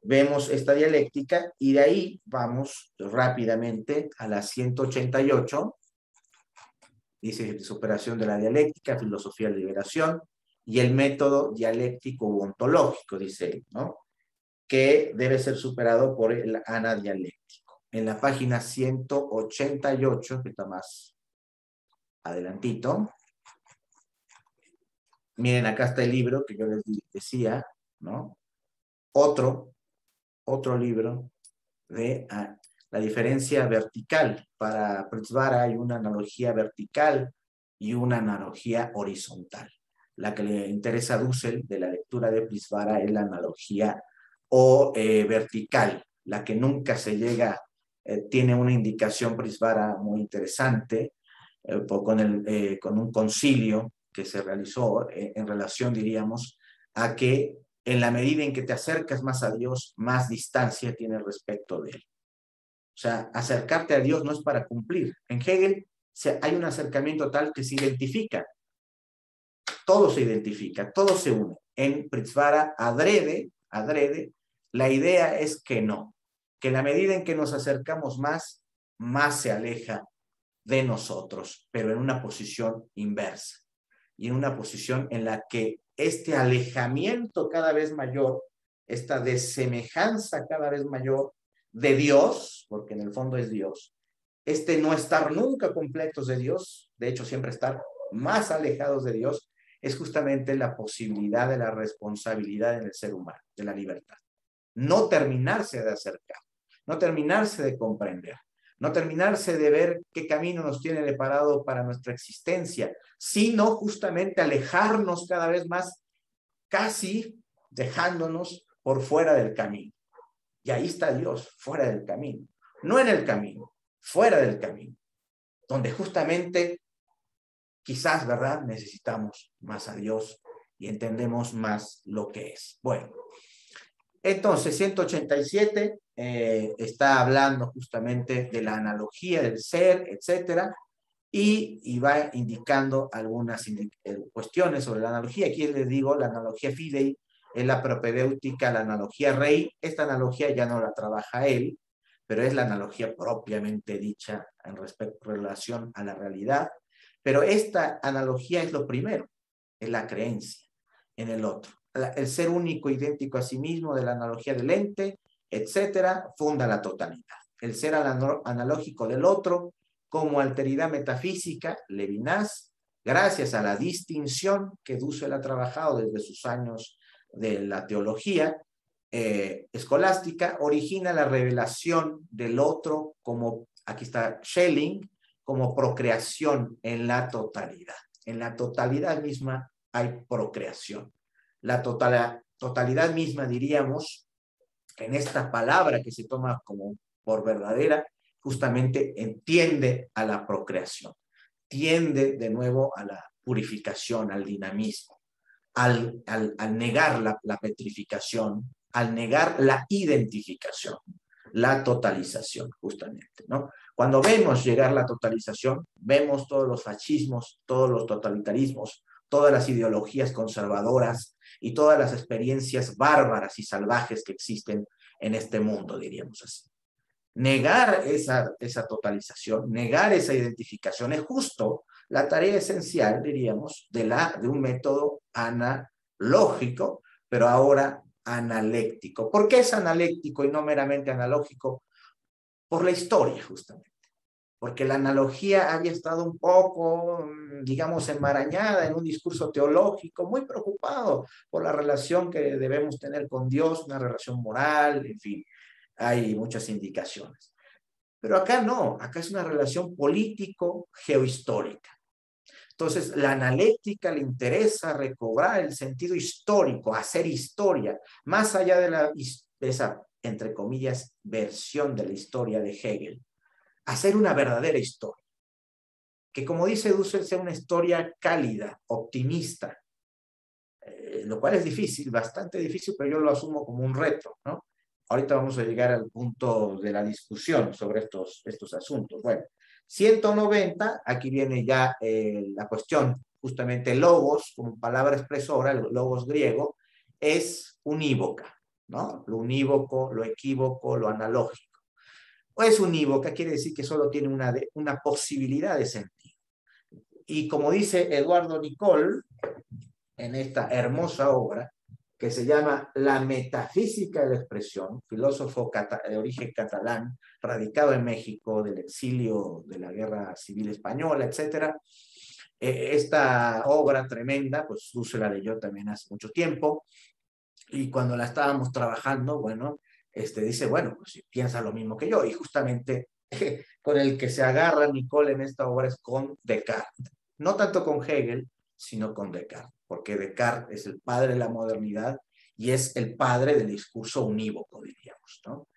vemos esta dialéctica y de ahí vamos rápidamente a la 188. Dice superación de la dialéctica, filosofía de liberación y el método dialéctico u ontológico, dice él, ¿no? Que debe ser superado por el anadialéctico. En la página 188, que está más adelantito, miren, acá está el libro que yo les decía, ¿no? Otro libro de la diferencia vertical. Para Pritzvara hay una analogía vertical y una analogía horizontal. La que le interesa a Dussel de la lectura de Pritzvara es la analogía vertical, la que nunca se llega, tiene una indicación Pritzvara muy interesante, con un concilio que se realizó en relación, diríamos, a que en la medida en que te acercas más a Dios, más distancia tienes respecto de él. O sea, acercarte a Dios no es para cumplir. En Hegel hay un acercamiento tal que se identifica. Todo se identifica, todo se une. En Pritzvara, adrede, la idea es que no. Que en la medida en que nos acercamos más se aleja de nosotros, pero en una posición inversa. Y en una posición en la que este alejamiento cada vez mayor, esta desemejanza cada vez mayor de Dios, porque en el fondo es Dios, este no estar nunca completos de Dios, de hecho siempre estar más alejados de Dios, es justamente la posibilidad de la responsabilidad en el ser humano, de la libertad. No terminarse de acercar, no terminarse de comprender, no terminarse de ver qué camino nos tiene deparado para nuestra existencia, sino justamente alejarnos cada vez más, casi dejándonos por fuera del camino. Y ahí está Dios, fuera del camino. No en el camino, fuera del camino. Donde justamente, quizás, ¿verdad?, necesitamos más a Dios y entendemos más lo que es. Bueno, entonces 187 está hablando justamente de la analogía del ser, etcétera, y va indicando algunas cuestiones sobre la analogía. Aquí les digo, la analogía fidei es la propedéutica, la analogía rey. Esta analogía ya no la trabaja él, pero es la analogía propiamente dicha en relación a la realidad. Pero esta analogía es lo primero, es la creencia en el otro. El ser único, idéntico a sí mismo, de la analogía del ente, etcétera, funda la totalidad. El ser analógico del otro como alteridad metafísica, Levinas, gracias a la distinción que Dussel ha trabajado desde sus años de la teología escolástica, origina la revelación del otro como, aquí está Schelling, como procreación en la totalidad. En la totalidad misma hay procreación. La totalidad misma, diríamos, en esta palabra que se toma como por verdadera, justamente tiende a la procreación, tiende de nuevo a la purificación, al dinamismo, al negar la petrificación, al negar la identificación, la totalización, justamente, ¿no? Cuando vemos llegar la totalización, vemos todos los fascismos, todos los totalitarismos, todas las ideologías conservadoras y todas las experiencias bárbaras y salvajes que existen en este mundo, diríamos así. Negar esa totalización, negar esa identificación es justo la tarea esencial, diríamos, de un método analógico, pero ahora analéctico. ¿Por qué es analéctico y no meramente analógico? Por la historia, justamente. Porque la analogía había estado un poco, digamos, enmarañada en un discurso teológico, muy preocupado por la relación que debemos tener con Dios, una relación moral, en fin, hay muchas indicaciones. Pero acá no, acá es una relación político-geohistórica. Entonces, la analéctica le interesa recobrar el sentido histórico, hacer historia, más allá de esa, entre comillas, versión de la historia de Hegel. Hacer una verdadera historia, que como dice Dussel, sea una historia cálida, optimista, lo cual es difícil, bastante difícil, pero yo lo asumo como un reto, ¿no? Ahorita vamos a llegar al punto de la discusión sobre estos asuntos. Bueno, 190, aquí viene ya la cuestión, justamente logos, como palabra expresora, el logos griego, es unívoca, ¿no? Lo unívoco, lo equívoco, lo analógico. O es unívoca, quiere decir que solo tiene una posibilidad de sentido. Y como dice Eduardo Nicol, en esta hermosa obra, que se llama La metafísica de la expresión, filósofo de origen catalán, radicado en México, del exilio de la Guerra Civil Española, etc. Esta obra tremenda, pues Dussel la leyó también hace mucho tiempo, y cuando la estábamos trabajando, bueno, dice, bueno, pues piensa lo mismo que yo, y justamente con el que se agarra Nicole en esta obra es con Descartes. No tanto con Hegel, sino con Descartes, porque Descartes es el padre de la modernidad y es el padre del discurso unívoco, diríamos, ¿no?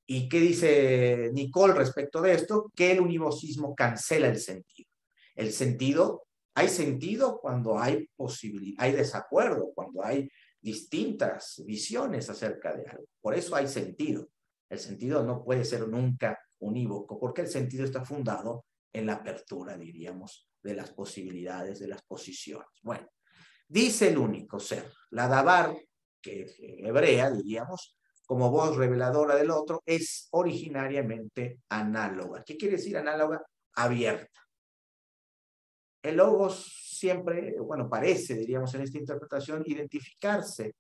¿Y qué dice Nicole respecto de esto? Que el univocismo cancela el sentido. El sentido, hay sentido cuando hay posibilidad, hay desacuerdo, cuando hay distintas visiones acerca de algo. Por eso hay sentido. El sentido no puede ser nunca unívoco, porque el sentido está fundado en la apertura, diríamos, de las posibilidades, de las posiciones. Bueno, dice el único ser, la Dabar, que es hebrea, diríamos, como voz reveladora del otro, es originariamente análoga. ¿Qué quiere decir análoga? Abierta. El logos siempre, bueno, parece, diríamos en esta interpretación, identificarse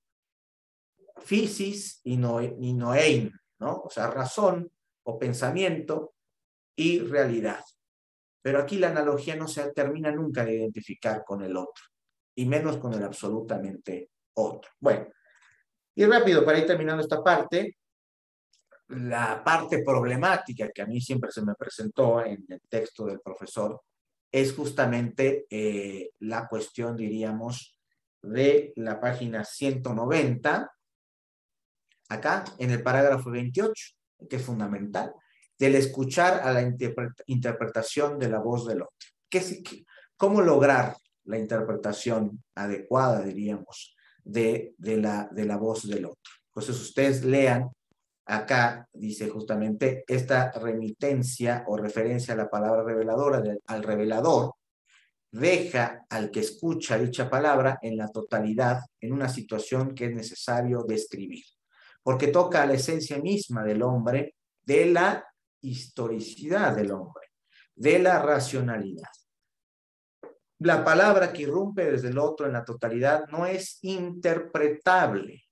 physis y noein, ¿no? O sea, razón o pensamiento y realidad. Pero aquí la analogía no se termina nunca de identificar con el otro, y menos con el absolutamente otro. Bueno, y rápido, para ir terminando esta parte, la parte problemática que a mí siempre se me presentó en el texto del profesor es justamente la cuestión, diríamos, de la página 190, acá en el parágrafo 28, que es fundamental, del escuchar a la interpretación de la voz del otro. ¿Cómo lograr la interpretación adecuada, diríamos, de la voz del otro? Entonces ustedes lean, acá dice justamente esta remitencia o referencia a la palabra reveladora, al revelador, deja al que escucha dicha palabra en la totalidad, en una situación que es necesario describir, porque toca a la esencia misma del hombre, de la historicidad del hombre, de la racionalidad. La palabra que irrumpe desde el otro en la totalidad no es interpretable,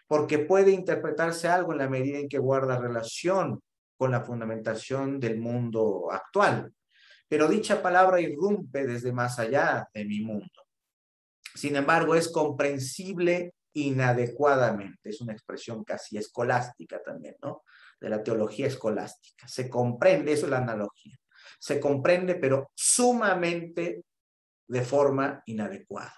porque puede interpretarse algo en la medida en que guarda relación con la fundamentación del mundo actual. Pero dicha palabra irrumpe desde más allá de mi mundo. Sin embargo, es comprensible inadecuadamente. Es una expresión casi escolástica también, ¿no? De la teología escolástica. Se comprende, eso es la analogía. Se comprende, pero sumamente de forma inadecuada,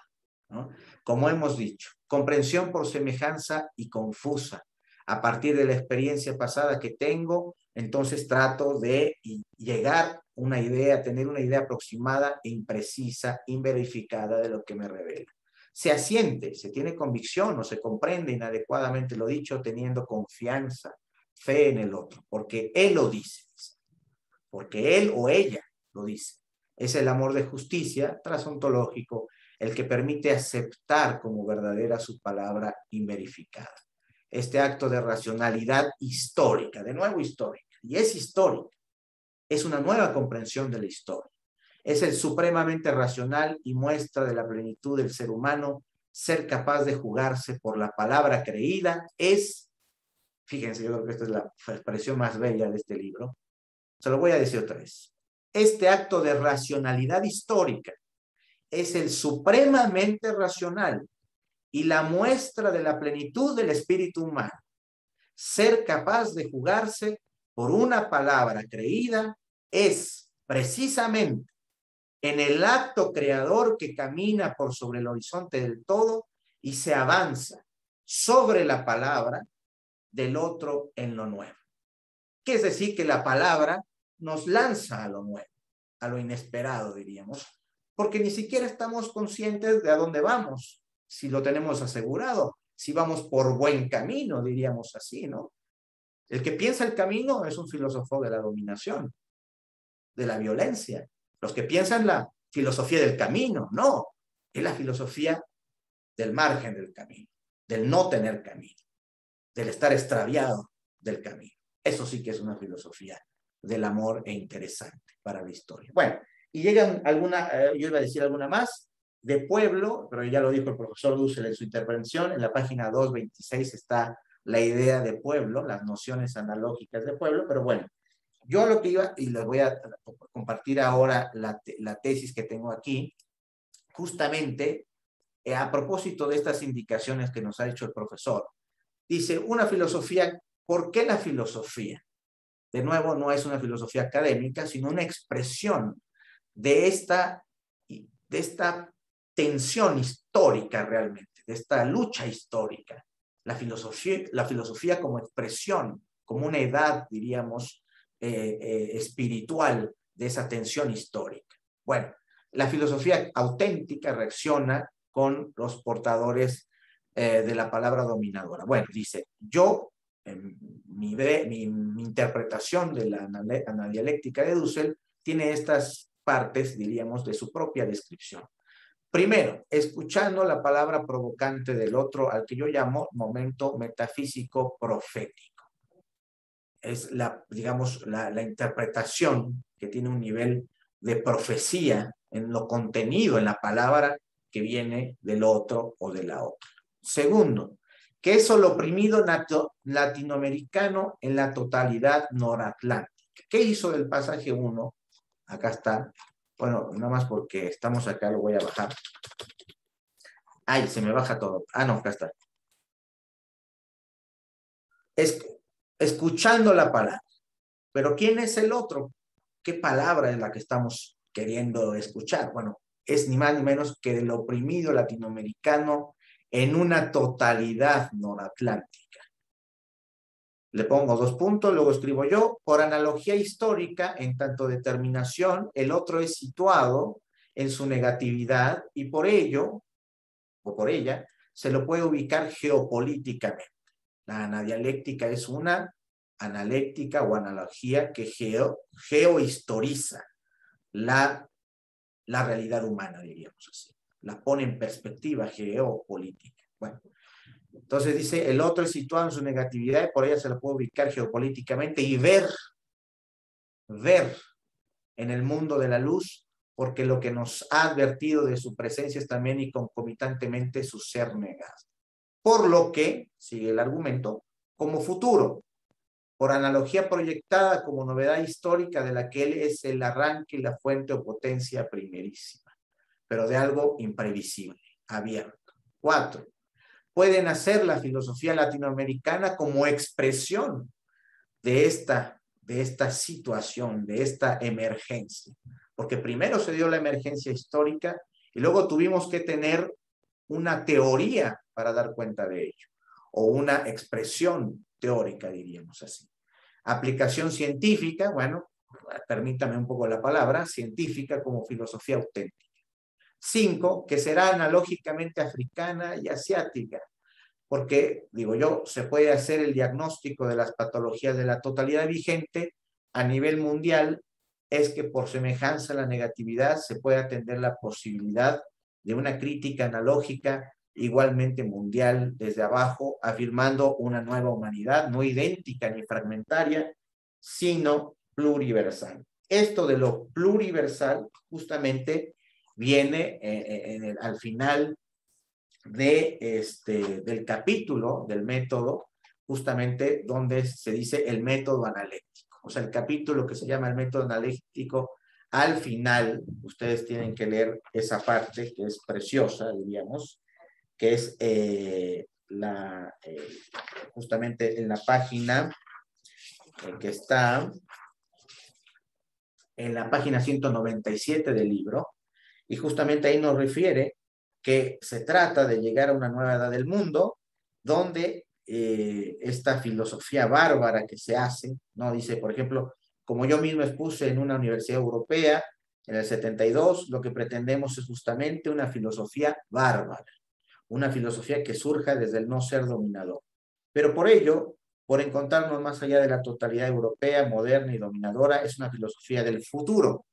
¿no? Como hemos dicho, comprensión por semejanza y confusa. A partir de la experiencia pasada que tengo, entonces trato de llegar a una idea, tener una idea aproximada e imprecisa, inverificada de lo que me revela. Se asiente, se tiene convicción o se comprende inadecuadamente lo dicho, teniendo confianza, fe en el otro, porque él lo dice, porque él o ella lo dice. Es el amor de justicia transontológico el que permite aceptar como verdadera su palabra inverificada. Este acto de racionalidad histórica, de nuevo histórica, y es histórica, es una nueva comprensión de la historia. Es el supremamente racional y muestra de la plenitud del ser humano ser capaz de jugarse por la palabra creída es, fíjense, yo creo que esta es la expresión más bella de este libro, se lo voy a decir otra vez. Este acto de racionalidad histórica es el supremamente racional y la muestra de la plenitud del espíritu humano. Ser capaz de jugarse por una palabra creída es precisamente en el acto creador que camina por sobre el horizonte del todo y se avanza sobre la palabra del otro en lo nuevo. Que es decir, que la palabra nos lanza a lo nuevo, a lo inesperado, diríamos, porque ni siquiera estamos conscientes de a dónde vamos, si lo tenemos asegurado, si vamos por buen camino, diríamos así, ¿no? El que piensa el camino es un filósofo de la dominación, de la violencia. Los que piensan la filosofía del camino, no, es la filosofía del margen del camino, del no tener camino, del estar extraviado del camino. Eso sí que es una filosofía del amor e interesante para la historia. Bueno, y llegan alguna, yo iba a decir alguna más, de pueblo, pero ya lo dijo el profesor Dussel en su intervención, en la página 226 está la idea de pueblo, las nociones analógicas de pueblo, pero bueno, yo lo que iba, y les voy a compartir ahora la tesis que tengo aquí, justamente a propósito de estas indicaciones que nos ha hecho el profesor. Dice, una filosofía, ¿por qué la filosofía? De nuevo, no es una filosofía académica, sino una expresión de esta tensión histórica realmente, de esta lucha histórica. La filosofía como expresión, como una edad, diríamos, espiritual de esa tensión histórica. Bueno, la filosofía auténtica reacciona con los portadores de la palabra dominadora. Bueno, dice, yo, mi interpretación de la anadialéctica de Dussel tiene estas partes, diríamos, de su propia descripción. Primero, escuchando la palabra provocante del otro, al que yo llamo momento metafísico profético. Es digamos, la interpretación que tiene un nivel de profecía en lo contenido, en la palabra que viene del otro o de la otra. Segundo, que es el oprimido latinoamericano en la totalidad noratlántica. ¿Qué hizo del pasaje 1? Acá está. Bueno, nada más porque estamos acá, lo voy a bajar. Ay, se me baja todo. Ah, no, acá está. Escuchando la palabra. Pero ¿quién es el otro? ¿Qué palabra es la que estamos queriendo escuchar? Bueno, es ni más ni menos que el oprimido latinoamericano en una totalidad noratlántica. Le pongo 2 puntos, luego escribo yo. Por analogía histórica, en tanto determinación, el otro es situado en su negatividad y por ello, o por ella, se lo puede ubicar geopolíticamente. La anadialéctica es una analéctica o analogía que geohistoriza la realidad humana, diríamos así. La pone en perspectiva geopolítica. Bueno, entonces dice, el otro es situado en su negatividad y por ella se lo puede ubicar geopolíticamente y ver en el mundo de la luz, porque lo que nos ha advertido de su presencia es también y concomitantemente su ser negado. Por lo que, sigue el argumento, como futuro, por analogía proyectada como novedad histórica de la que él es el arranque y la fuente o potencia primerísima, pero de algo imprevisible, abierto. 4. Puede nacer la filosofía latinoamericana como expresión de esta situación, de esta emergencia, porque primero se dio la emergencia histórica y luego tuvimos que tener una teoría para dar cuenta de ello, o una expresión teórica, diríamos así. Aplicación científica, bueno, permítame un poco la palabra, científica como filosofía auténtica. 5, que será analógicamente africana y asiática, porque, digo yo, se puede hacer el diagnóstico de las patologías de la totalidad vigente a nivel mundial, es que por semejanza a la negatividad se puede atender la posibilidad de una crítica analógica igualmente mundial desde abajo, afirmando una nueva humanidad, no idéntica ni fragmentaria, sino pluriversal. Esto de lo pluriversal justamente viene al final del capítulo del método, justamente donde se dice el método analéctico. O sea, el capítulo que se llama el método analéctico, al final, ustedes tienen que leer esa parte que es preciosa, diríamos, que es justamente en la página que está en la página 197 del libro, y justamente ahí nos refiere que se trata de llegar a una nueva edad del mundo, donde esta filosofía bárbara que se hace, ¿no? Dice, por ejemplo, como yo mismo expuse en una universidad europea en el 72, lo que pretendemos es justamente una filosofía bárbara, una filosofía que surja desde el no ser dominador. Pero por ello, por encontrarnos más allá de la totalidad europea, moderna y dominadora, es una filosofía del futuro,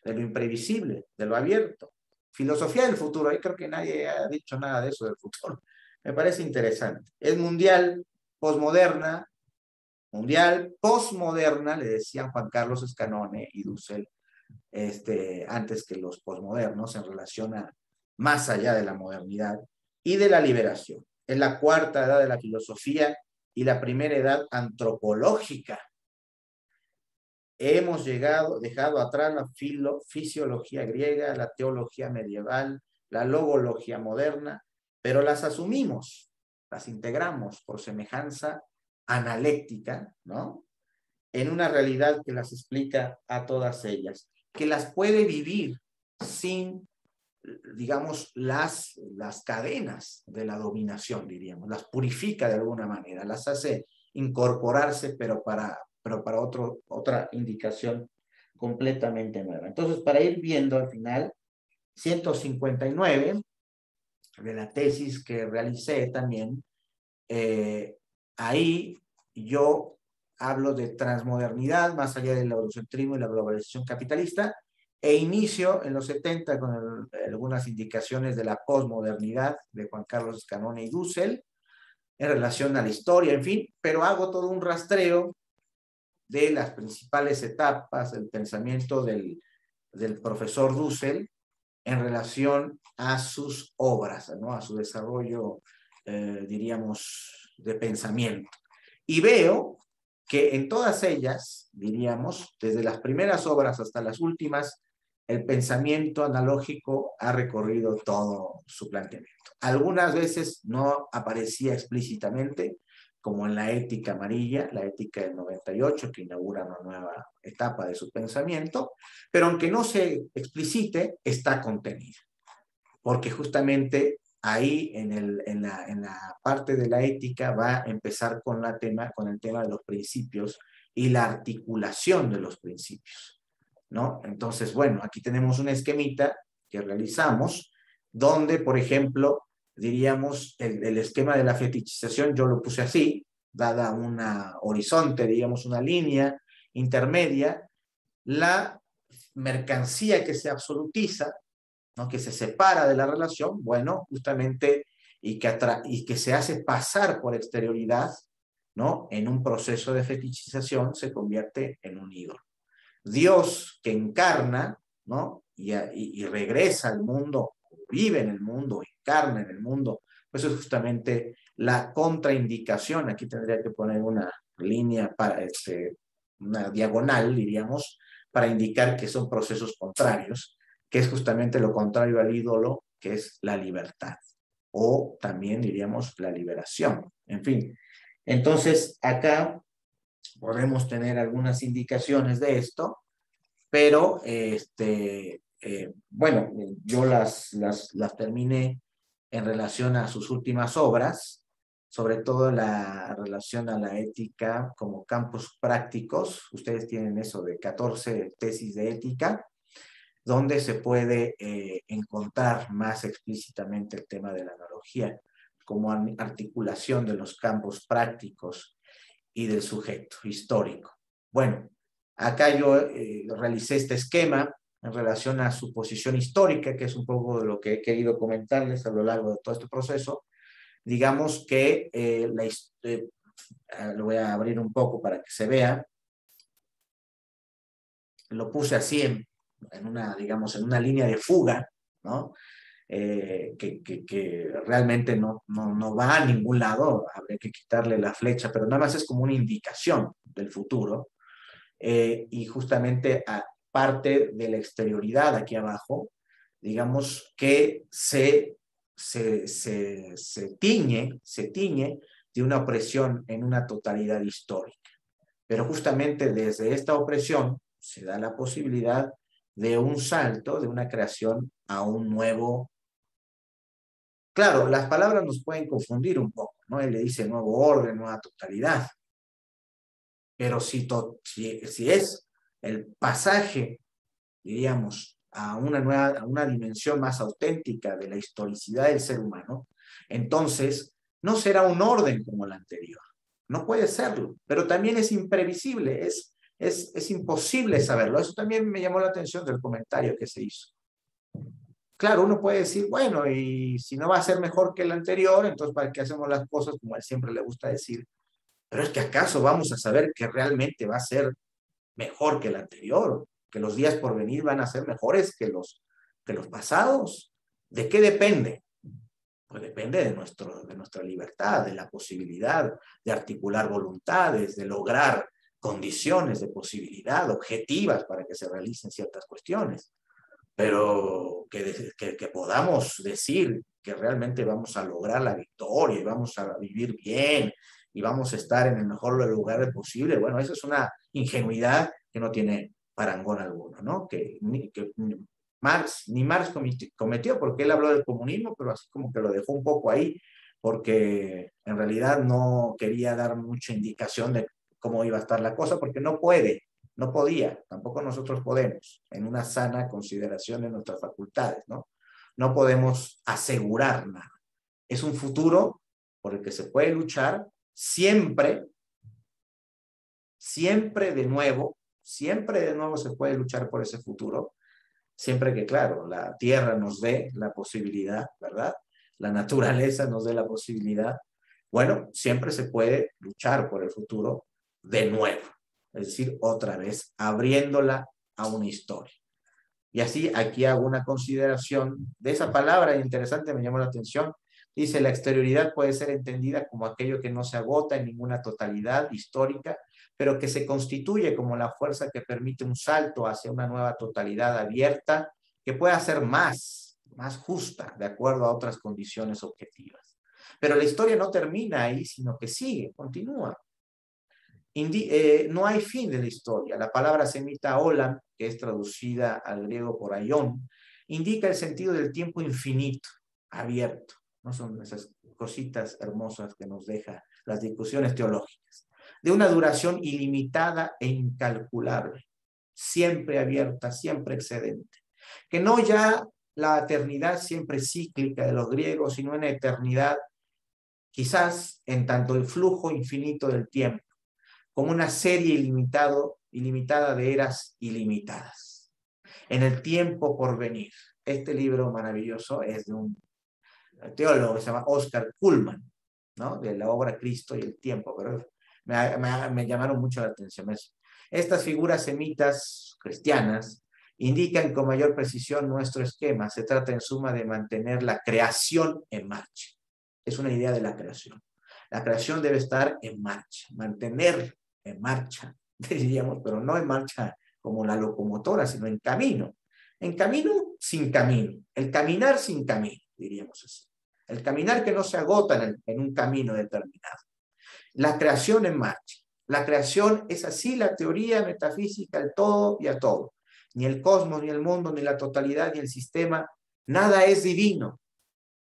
de lo imprevisible, de lo abierto. Filosofía del futuro, ahí creo que nadie ha dicho nada de eso del futuro. Me parece interesante. Es mundial, posmoderna, mundial, posmoderna, le decían Juan Carlos Escanone y Dussel, antes que los posmodernos, en relación a más allá de la modernidad y de la liberación. Es la cuarta edad de la filosofía y la primera edad antropológica. Hemos dejado atrás la fisiología griega, la teología medieval, la logología moderna, pero las asumimos, las integramos por semejanza analéctica, ¿no? En una realidad que las explica a todas ellas, que las puede vivir sin, digamos, las cadenas de la dominación, diríamos, las purifica de alguna manera, las hace incorporarse, pero para otra indicación completamente nueva. Entonces, para ir viendo al final, 159 de la tesis que realicé también, ahí yo hablo de transmodernidad más allá del eurocentrismo y la globalización capitalista, e inicio en los 70 con algunas indicaciones de la posmodernidad de Juan Carlos Escanone y Dussel en relación a la historia, en fin, pero hago todo un rastreo de las principales etapas del pensamiento del profesor Dussel en relación a sus obras, ¿no? A su desarrollo, diríamos, de pensamiento. Y veo que en todas ellas, diríamos, desde las primeras obras hasta las últimas, el pensamiento analógico ha recorrido todo su planteamiento. Algunas veces no aparecía explícitamente, como en la ética amarilla, la ética del 98, que inaugura una nueva etapa de su pensamiento, pero aunque no se explicite, está contenida. Porque justamente ahí en la parte de la ética va a empezar con el tema de los principios y la articulación de los principios, ¿no? Entonces, bueno, aquí tenemos un esquemita que realizamos, donde, por ejemplo, diríamos, el esquema de la fetichización, yo lo puse así, dada una horizonte, digamos, una línea intermedia, la mercancía que se absolutiza, ¿no? Que se separa de la relación, bueno, justamente, y que se hace pasar por exterioridad, ¿no? En un proceso de fetichización se convierte en un ídolo. Dios que encarna, ¿no? Y regresa al mundo, vive en el mundo, encarna en el mundo, pues es justamente la contraindicación. Aquí tendría que poner una línea, una diagonal, diríamos, para indicar que son procesos contrarios, que es justamente lo contrario al ídolo, que es la libertad, o también diríamos la liberación. En fin, entonces acá podemos tener algunas indicaciones de esto, pero bueno, yo las terminé en relación a sus últimas obras, sobre todo la relación a la ética como campos prácticos. Ustedes tienen eso de 14 tesis de ética, donde se puede encontrar más explícitamente el tema de la analogía como articulación de los campos prácticos y del sujeto histórico. Bueno, acá yo realicé este esquema en relación a su posición histórica, que es un poco de lo que he querido comentarles a lo largo de todo este proceso. Digamos que lo voy a abrir un poco para que se vea. Lo puse así en una, digamos, en una línea de fuga, ¿no? que realmente no va a ningún lado, habría que quitarle la flecha, pero nada más es como una indicación del futuro, y justamente parte de la exterioridad aquí abajo, digamos que se tiñe de una opresión en una totalidad histórica. Pero justamente desde esta opresión se da la posibilidad de un salto, de una creación a un nuevo. Claro, las palabras nos pueden confundir un poco, ¿no? Él le dice nuevo orden, nueva totalidad. Pero si es el pasaje, diríamos, a una dimensión más auténtica de la historicidad del ser humano, entonces no será un orden como el anterior. No puede serlo, pero también es imprevisible, es imposible saberlo. Eso también me llamó la atención del comentario que se hizo. Claro, uno puede decir, bueno, y si no va a ser mejor que el anterior, entonces ¿para qué hacemos las cosas como a él siempre le gusta decir? Pero es que ¿acaso vamos a saber que realmente va a ser mejor que el anterior? ¿Que los días por venir van a ser mejores que los pasados? ¿De qué depende? Pues depende de nuestra libertad, de la posibilidad de articular voluntades, de lograr condiciones de posibilidad objetivas para que se realicen ciertas cuestiones. Pero que podamos decir que realmente vamos a lograr la victoria y vamos a vivir bien y vamos a estar en el mejor lugar posible, bueno, eso es una ingenuidad que no tiene parangón alguno, ¿no? Que ni Marx cometió, porque él habló del comunismo, pero así como que lo dejó un poco ahí, porque en realidad no quería dar mucha indicación de cómo iba a estar la cosa, porque no podía, tampoco nosotros podemos, en una sana consideración de nuestras facultades, ¿no? No podemos asegurar nada. Es un futuro por el que se puede luchar siempre de nuevo se puede luchar por ese futuro, siempre que, claro, la tierra nos dé la posibilidad, ¿verdad? La naturaleza nos dé la posibilidad. Bueno, siempre se puede luchar por el futuro de nuevo. Es decir, otra vez, abriéndola a una historia. Y así, aquí hago una consideración de esa palabra interesante, me llamó la atención. Dice, la exterioridad puede ser entendida como aquello que no se agota en ninguna totalidad histórica, pero que se constituye como la fuerza que permite un salto hacia una nueva totalidad abierta, que pueda ser más justa, de acuerdo a otras condiciones objetivas. Pero la historia no termina ahí, sino que sigue, continúa. No hay fin de la historia. La palabra semita olam, que es traducida al griego por aion, indica el sentido del tiempo infinito, abierto. No son esas cositas hermosas que nos dejan las discusiones teológicas. De una duración ilimitada e incalculable, siempre abierta, siempre excedente. Que no ya la eternidad siempre cíclica de los griegos, sino una eternidad, quizás en tanto el flujo infinito del tiempo, como una serie ilimitada de eras ilimitadas. En el tiempo por venir. Este libro maravilloso es de un teólogo que se llama Oscar Cullmann, ¿no? De la obra Cristo y el tiempo, pero me llamaron mucho la atención. Estas figuras semitas cristianas indican con mayor precisión nuestro esquema. Se trata en suma de mantener la creación en marcha. Es una idea de la creación. La creación debe estar en marcha, mantener en marcha, diríamos, pero no en marcha como la locomotora, sino en camino. En camino sin camino. El caminar sin camino, diríamos así. El caminar que no se agota en un camino determinado. La creación en marcha. La creación es así la teoría metafísica del todo y a todo. Ni el cosmos, ni el mundo, ni la totalidad, ni el sistema. Nada es divino.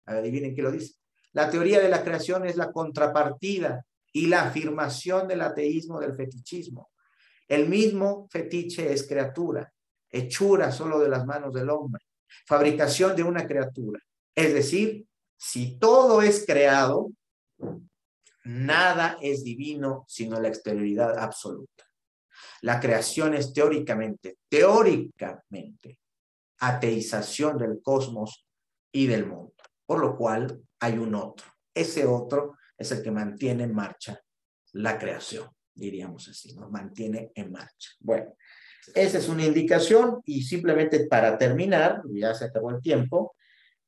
Adivinen qué lo dice. La teoría de la creación es la contrapartida y la afirmación del ateísmo del fetichismo. El mismo fetiche es criatura, hechura solo de las manos del hombre, fabricación de una criatura. Es decir, si todo es creado, nada es divino sino la exterioridad absoluta. La creación es teóricamente, ateización del cosmos y del mundo, por lo cual hay un otro. Ese otro es el que mantiene en marcha la creación, diríamos así, nos mantiene en marcha. Bueno, esa es una indicación y simplemente para terminar, ya se acabó el tiempo,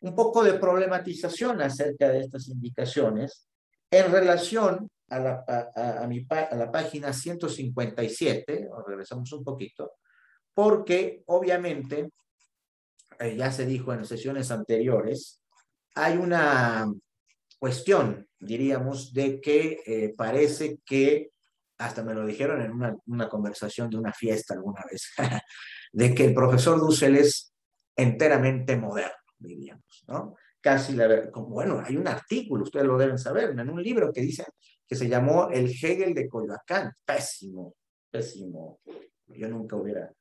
un poco de problematización acerca de estas indicaciones en relación a la página 157, regresamos un poquito, porque obviamente, ya se dijo en sesiones anteriores, hay una cuestión, diríamos, de que parece que, hasta me lo dijeron en una conversación de una fiesta alguna vez, de que el profesor Dussel es enteramente moderno, diríamos, ¿no? Casi, bueno, hay un artículo, ustedes lo deben saber, en un libro que dice que se llamó El Hegel de Coyoacán. Pésimo, pésimo. Yo nunca hubiera...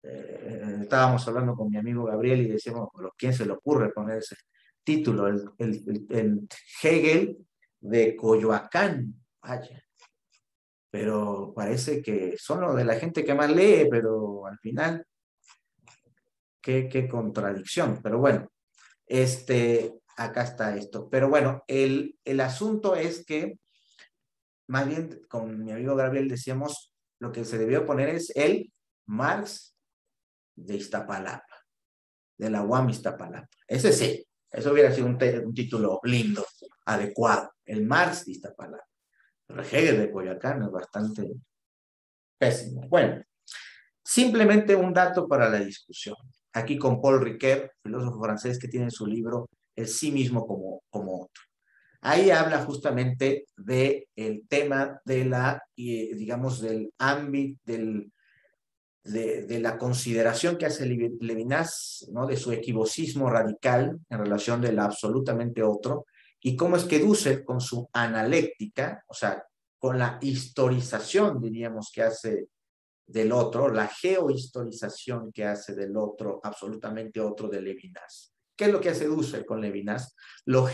estábamos hablando con mi amigo Gabriel y decíamos, ¿quién se le ocurre poner ese título? El Hegel de Coyoacán. Vaya. Pero parece que son lo de la gente que más lee, pero al final, qué contradicción. Pero bueno, acá está esto. Pero bueno, el asunto es que, más bien, con mi amigo Gabriel decíamos, lo que se debió poner es el Marx de Iztapalapa, de la UAM Iztapalapa. Ese sí, eso hubiera sido un título lindo, adecuado. El Marx de Iztapalapa. Pero Hegel de Coyoacán es bastante pésimo. Bueno, simplemente un dato para la discusión. Aquí con Paul Ricoeur, filósofo francés que tiene en su libro El sí mismo como otro. Ahí habla justamente del tema de la, digamos, del ámbito, de la consideración que hace Levinas, ¿no? De su equivocismo radical en relación del absolutamente otro, y cómo es que Dussel, con su analéctica, o sea, con la historización, diríamos, que hace del otro, la geohistorización que hace del otro, absolutamente otro, de Levinas. ¿Qué es lo que hace Dussel con Levinas? Lo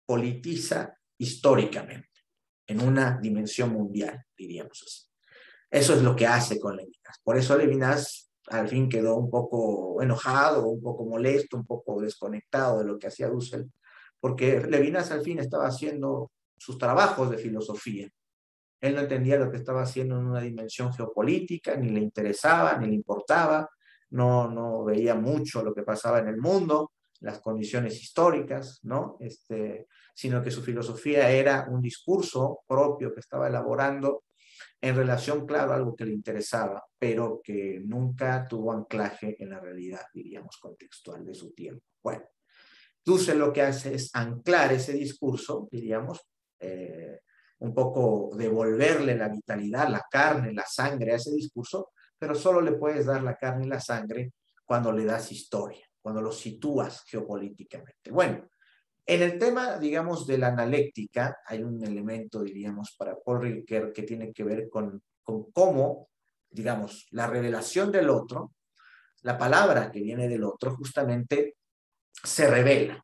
geopolitiza históricamente, en una dimensión mundial, diríamos así. Eso es lo que hace con Levinas. Por eso Levinas al fin quedó un poco enojado, un poco molesto, un poco desconectado de lo que hacía Dussel, porque Levinas al fin estaba haciendo sus trabajos de filosofía. Él no entendía lo que estaba haciendo en una dimensión geopolítica, ni le interesaba, ni le importaba, no veía mucho lo que pasaba en el mundo, las condiciones históricas, ¿no? Sino que su filosofía era un discurso propio que estaba elaborando en relación, claro, a algo que le interesaba, pero que nunca tuvo anclaje en la realidad, diríamos, contextual de su tiempo. Bueno, Dussel lo que hace es anclar ese discurso, diríamos, un poco devolverle la vitalidad, la carne, la sangre a ese discurso, pero solo le puedes dar la carne y la sangre cuando le das historia, cuando lo sitúas geopolíticamente. Bueno, en el tema, digamos, de la analéctica, hay un elemento, diríamos, para Paul Ricoeur que tiene que ver con cómo, digamos, la revelación del otro, la palabra que viene del otro, justamente se revela.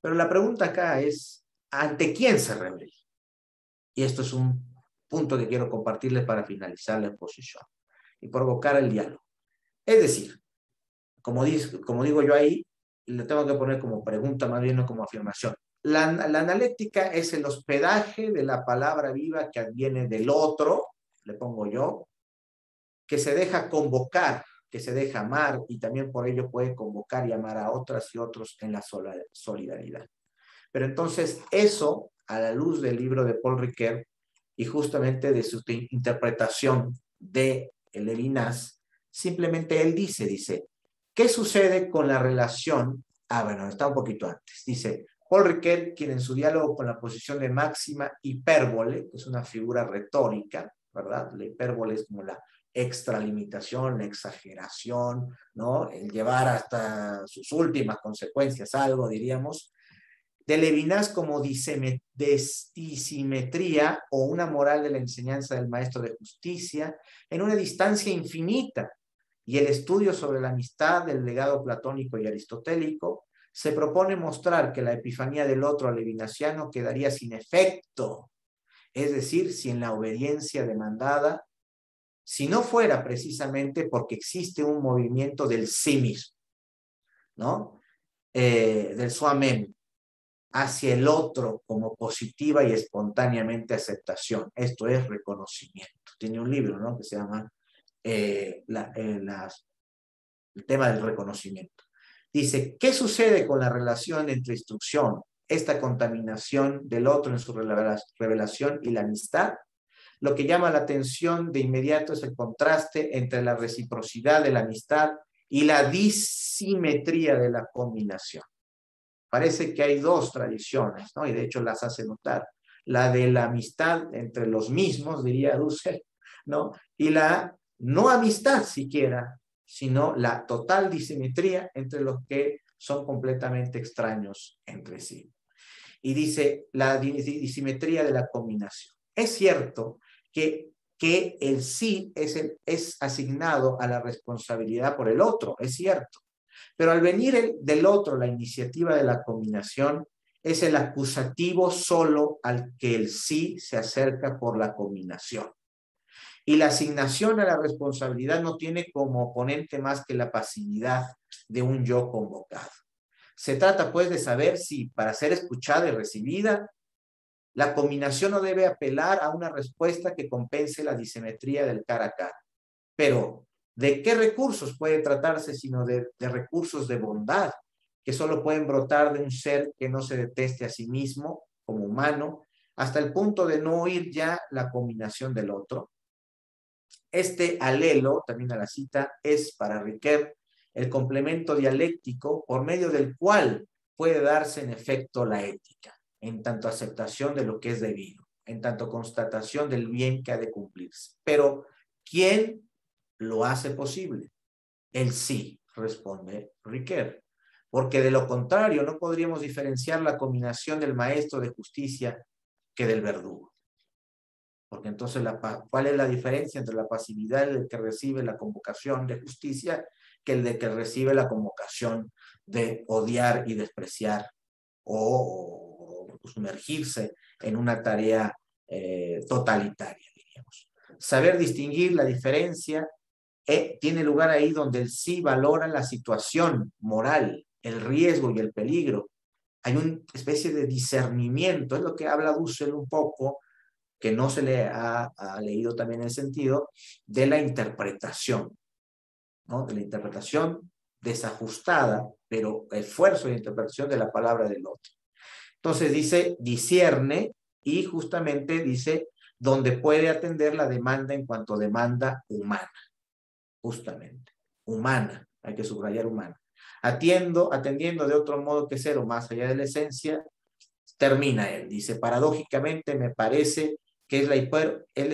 Pero la pregunta acá es, ¿ante quién se revela? Y esto es un punto que quiero compartirles para finalizar la exposición y provocar el diálogo. Es decir, como digo yo ahí, le tengo que poner como pregunta más bien, no como afirmación. La analéctica es el hospedaje de la palabra viva que adviene del otro, le pongo yo, que se deja convocar, que se deja amar y también por ello puede convocar y amar a otras y otros en la solidaridad. Pero entonces eso, a la luz del libro de Paul Ricoeur y justamente de su interpretación de Levinas, simplemente él dice, ¿qué sucede con la relación? Bueno, está un poquito antes. Dice, Paul Ricoeur, quien en su diálogo con la posición de máxima hipérbole, que es una figura retórica, ¿verdad? La hipérbole es como la extralimitación, la exageración, ¿no? El llevar hasta sus últimas consecuencias algo, diríamos, de Levinas como disimetría o una moral de la enseñanza del maestro de justicia en una distancia infinita, y el estudio sobre la amistad del legado platónico y aristotélico se propone mostrar que la epifanía del otro levinasiano quedaría sin efecto, es decir, sin la obediencia demandada, si no fuera precisamente porque existe un movimiento del sí mismo, ¿no? Del soi-même, hacia el otro como positiva y espontáneamente aceptación. Esto es reconocimiento. Tiene un libro, ¿no? Que se llama el tema del reconocimiento. Dice, ¿qué sucede con la relación entre instrucción, esta contaminación del otro en su revelación y la amistad? Lo que llama la atención de inmediato es el contraste entre la reciprocidad de la amistad y la disimetría de la combinación. Parece que hay dos tradiciones, ¿no? Y de hecho las hace notar. La de la amistad entre los mismos, diría Dussel, ¿no? Y la no amistad siquiera, sino la total disimetría entre los que son completamente extraños entre sí. Y dice la disimetría de la combinación. Es cierto que el sí es asignado a la responsabilidad por el otro, es cierto. Pero al venir del otro la iniciativa de la combinación, es el acusativo solo al que el sí se acerca por la combinación. Y la asignación a la responsabilidad no tiene como oponente más que la pasividad de un yo convocado. Se trata pues de saber si para ser escuchada y recibida, la combinación no debe apelar a una respuesta que compense la disimetría del cara a cara. Pero, ¿de qué recursos puede tratarse sino de recursos de bondad que solo pueden brotar de un ser que no se deteste a sí mismo como humano hasta el punto de no oír ya la combinación del otro? Este alelo, también a la cita, es para Riquet el complemento dialéctico por medio del cual puede darse en efecto la ética, en tanto aceptación de lo que es debido, en tanto constatación del bien que ha de cumplirse. Pero, ¿quién lo hace posible? El sí, responde Riquet, porque de lo contrario no podríamos diferenciar la combinación del maestro de justicia que del verdugo. Porque entonces, ¿cuál es la diferencia entre la pasividad del que recibe la convocación de justicia que el de que recibe la convocación de odiar y despreciar o sumergirse en una tarea totalitaria, diríamos? Saber distinguir la diferencia tiene lugar ahí donde el sí valora la situación moral, el riesgo y el peligro. Hay una especie de discernimiento, es lo que habla Dussel un poco, que no se le ha leído también en el sentido de la interpretación, ¿no? De la interpretación desajustada, pero esfuerzo de interpretación de la palabra del otro. Entonces dice, discierne, y justamente dice, donde puede atender la demanda en cuanto a demanda humana, justamente, humana, hay que subrayar humana. Atendiendo de otro modo que ser o más allá de la esencia, termina él, dice, paradójicamente me parece que es la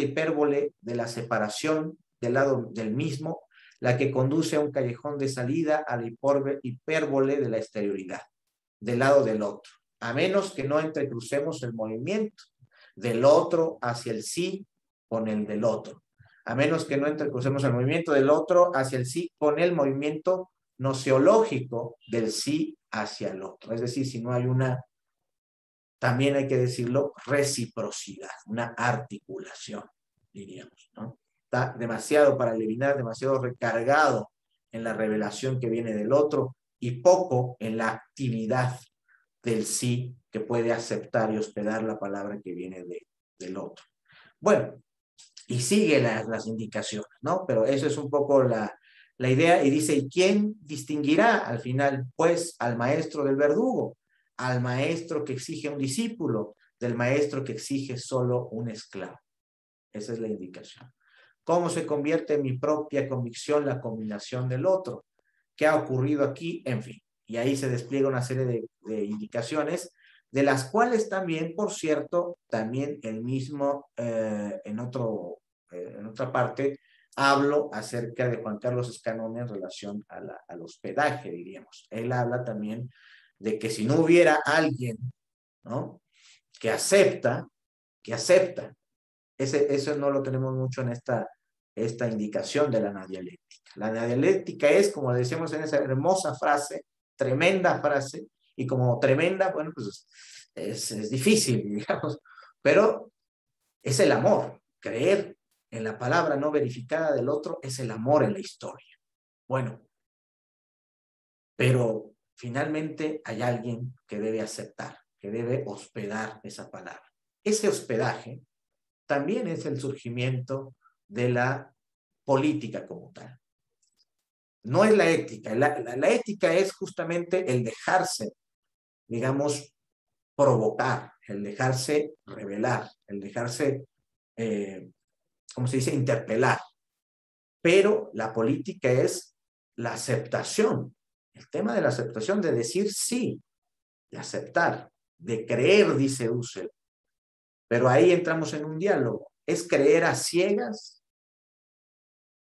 hipérbole de la separación del lado del mismo, la que conduce a un callejón de salida a la hipérbole de la exterioridad, del lado del otro, a menos que no entrecrucemos el movimiento del otro hacia el sí con el del otro, a menos que no entrecrucemos el movimiento del otro hacia el sí con el movimiento noseológico del sí hacia el otro. Es decir, si no hay una, también hay que decirlo, reciprocidad, una articulación, diríamos, ¿no? Está demasiado para Levinas, demasiado recargado en la revelación que viene del otro y poco en la actividad del sí que puede aceptar y hospedar la palabra que viene del otro. Bueno, y sigue las indicaciones, ¿no? Pero eso es un poco la idea, y dice, ¿y quién distinguirá al final, pues, al maestro del verdugo? Al maestro que exige un discípulo, del maestro que exige solo un esclavo. Esa es la indicación. ¿Cómo se convierte en mi propia convicción la combinación del otro? ¿Qué ha ocurrido aquí? En fin, y ahí se despliega una serie de indicaciones, de las cuales también, por cierto, también el mismo, en otra parte, hablo acerca de Juan Carlos Escanone en relación al hospedaje, diríamos. Él habla también de que si no hubiera alguien, ¿no?, que acepta, eso no lo tenemos mucho en esta indicación de la anadialéctica. La anadialéctica es, como decíamos en esa hermosa frase, tremenda frase, y como tremenda, bueno, pues es difícil, digamos, pero es el amor. Creer en la palabra no verificada del otro es el amor en la historia. Bueno, pero finalmente hay alguien que debe aceptar, que debe hospedar esa palabra. Ese hospedaje también es el surgimiento de la política como tal. no es la ética. La ética es justamente el dejarse, digamos, provocar, el dejarse revelar, el dejarse, ¿cómo se dice?, interpelar. Pero la política es la aceptación, el tema de la aceptación, de decir sí, de aceptar, de creer, dice Husserl. Pero ahí entramos en un diálogo. ¿Es creer a ciegas?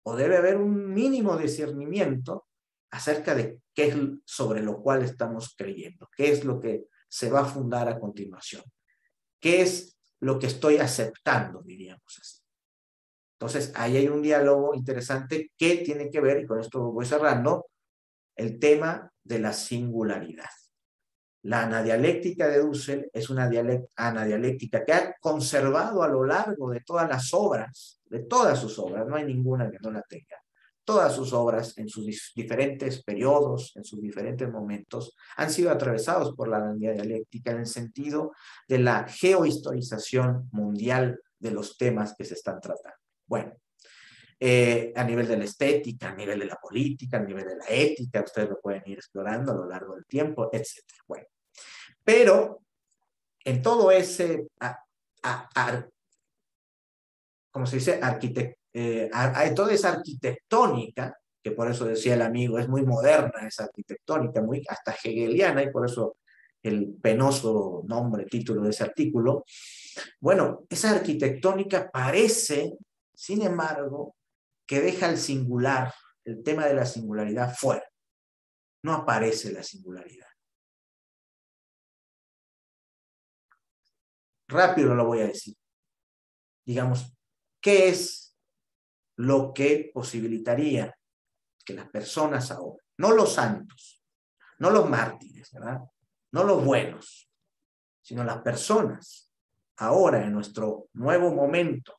¿O debe haber un mínimo discernimiento acerca de qué es sobre lo cual estamos creyendo? ¿Qué es lo que se va a fundar a continuación? ¿Qué es lo que estoy aceptando, diríamos así? Entonces, ahí hay un diálogo interesante que tiene que ver, y con esto voy cerrando, el tema de la singularidad. La anadialéctica de Husserl es una anadialéctica que ha conservado a lo largo de todas las obras, de todas sus obras, no hay ninguna que no la tenga. Todas sus obras, en sus diferentes periodos, en sus diferentes momentos, han sido atravesados por la anadialéctica en el sentido de la geohistorización mundial de los temas que se están tratando. Bueno, a nivel de la estética, a nivel de la política, a nivel de la ética, ustedes lo pueden ir explorando a lo largo del tiempo, etc. Bueno, pero en todo ese, ¿cómo se dice? Toda esa arquitectónica, que por eso decía el amigo, es muy moderna esa arquitectónica, muy hasta hegeliana, y por eso el penoso título de ese artículo. Bueno, esa arquitectónica parece, sin embargo, que deja el singular, el tema de la singularidad fuera. No aparece la singularidad. Rápido lo voy a decir. Digamos, ¿qué es lo que posibilitaría que las personas ahora, no los santos, no los mártires, ¿verdad?, no los buenos, sino las personas ahora en nuestro nuevo momento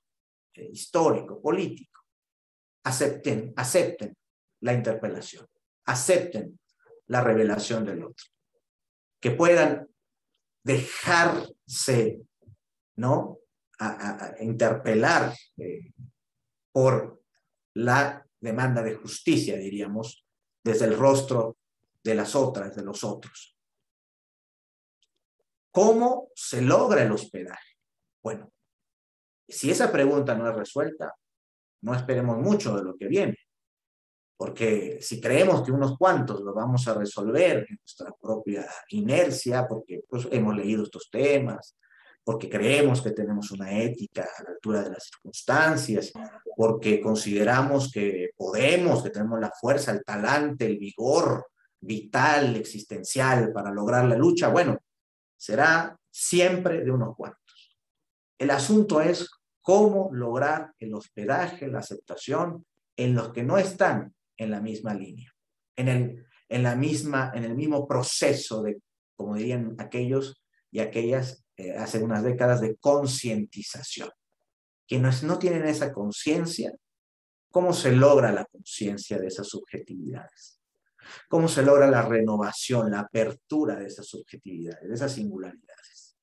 histórico, político, acepten la interpelación, acepten la revelación del otro, que puedan dejarse, ¿no?, a interpelar por la demanda de justicia, diríamos, desde el rostro de las otras, de los otros. ¿Cómo se logra el hospedaje? Bueno, si esa pregunta no es resuelta, no esperemos mucho de lo que viene, porque si creemos que unos cuantos lo vamos a resolver en nuestra propia inercia, porque pues, hemos leído estos temas, porque creemos que tenemos una ética a la altura de las circunstancias, porque consideramos que podemos, que tenemos la fuerza, el talante, el vigor vital, existencial para lograr la lucha, bueno, será siempre de unos cuantos. El asunto es cómo lograr el hospedaje, la aceptación en los que no están en la misma línea, en el mismo proceso de, como dirían aquellos y aquellas hace unas décadas, de concientización. Quienes no tienen esa conciencia, ¿cómo se logra la conciencia de esas subjetividades? ¿Cómo se logra la renovación, la apertura de esas subjetividades, de esas singularidades?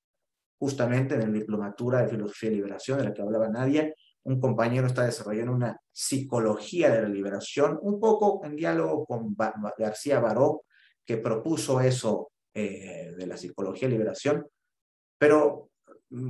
Justamente en el Diplomatura de Filosofía y Liberación, de la que hablaba Nadia, un compañero está desarrollando una psicología de la liberación, un poco en diálogo con García Baró, que propuso eso de la psicología de liberación, pero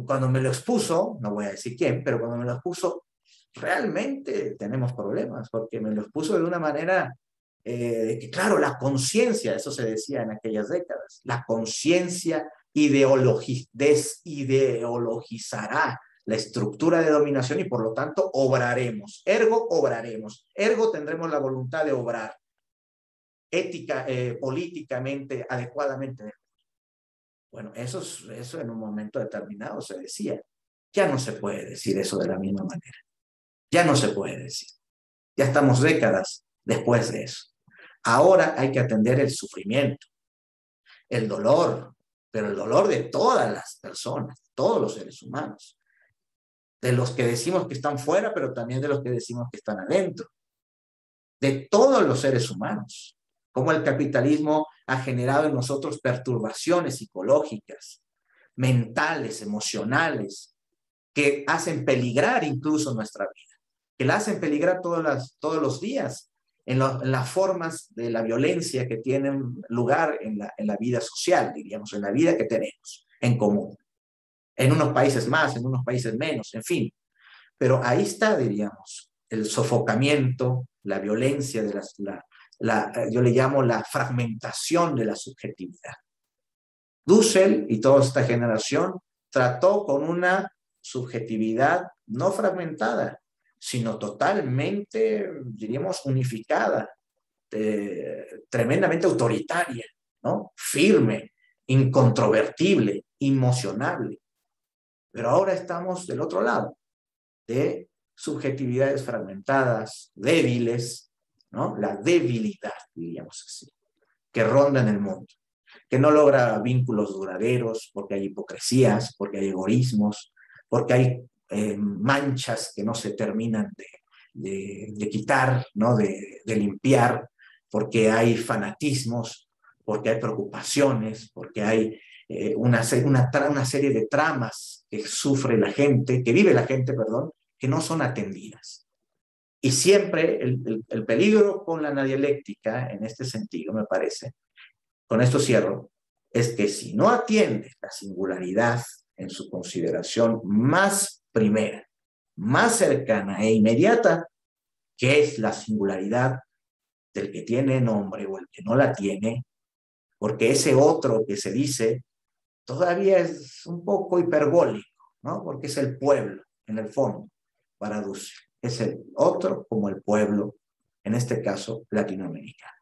cuando me lo expuso, no voy a decir quién, pero cuando me lo expuso, realmente tenemos problemas, porque me lo expuso de una manera que, claro, la conciencia, eso se decía en aquellas décadas, la conciencia desideologizará la estructura de dominación y por lo tanto obraremos, ergo tendremos la voluntad de obrar políticamente, adecuadamente. Bueno, eso en un momento determinado se decía. Ya no se puede decir eso de la misma manera. Ya no se puede decir. Ya estamos décadas después de eso. Ahora hay que atender el sufrimiento, el dolor, pero el dolor de todas las personas, todos los seres humanos. De los que decimos que están fuera, pero también de los que decimos que están adentro. De todos los seres humanos. Cómo el capitalismo ha generado en nosotros perturbaciones psicológicas, mentales, emocionales, que hacen peligrar incluso nuestra vida, que la hacen peligrar todos los días. en las formas de la violencia que tienen lugar en la vida social, diríamos, en la vida que tenemos en común. En unos países más, en unos países menos, en fin. Pero ahí está, diríamos, el sofocamiento, la violencia, yo le llamo la fragmentación de la subjetividad. Dussel y toda esta generación trató con una subjetividad no fragmentada, sino totalmente, diríamos, unificada, tremendamente autoritaria, ¿no? Firme, incontrovertible, inmocionable. Pero ahora estamos del otro lado, de subjetividades fragmentadas, débiles, ¿no? La debilidad, diríamos así, que ronda en el mundo, que no logra vínculos duraderos porque hay hipocresías, porque hay egoísmos, porque hay manchas que no se terminan de quitar, ¿no? de limpiar, porque hay fanatismos, porque hay preocupaciones, porque hay una serie de tramas que sufre la gente, que vive la gente, perdón, que no son atendidas. Y siempre el peligro con la dialéctica, en este sentido, me parece, con esto cierro, es que si no atiende la singularidad en su consideración más primera, más cercana e inmediata, que es la singularidad del que tiene nombre o el que no la tiene, porque ese otro que se dice todavía es un poco hiperbólico, ¿no? Porque es el pueblo, en el fondo, para Dussel. Es el otro como el pueblo, en este caso, latinoamericano.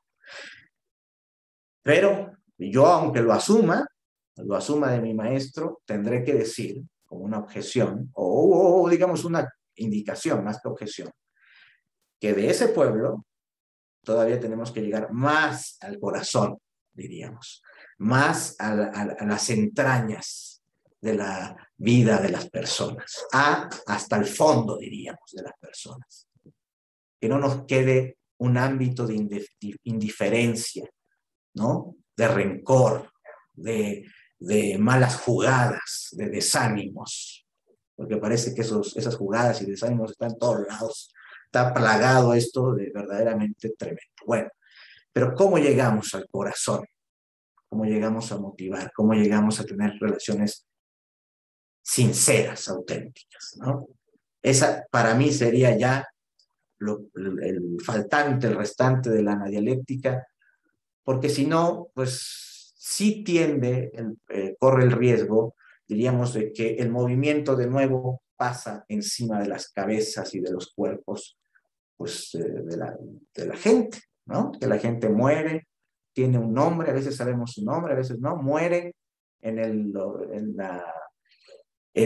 Pero yo, aunque lo asuma de mi maestro, tendré que decir, como una objeción, o digamos una indicación más que objeción, que de ese pueblo todavía tenemos que llegar más al corazón, diríamos, más a las entrañas de la vida de las personas, hasta el fondo, diríamos, de las personas. Que no nos quede un ámbito de indiferencia, ¿no? De rencor, de malas jugadas, de desánimos, porque parece que esas jugadas y desánimos están en todos lados. Está plagado esto de verdaderamente tremendo. Bueno, pero ¿cómo llegamos al corazón? ¿Cómo llegamos a motivar? ¿Cómo llegamos a tener relaciones sinceras, auténticas, ¿no? Esa para mí sería ya el faltante, el restante de la anadialéctica, porque si no, pues sí corre el riesgo, diríamos, de que el movimiento de nuevo pasa encima de las cabezas y de los cuerpos, pues, de la gente, ¿no? Que la gente muere, tiene un nombre, a veces sabemos su nombre, a veces no, muere en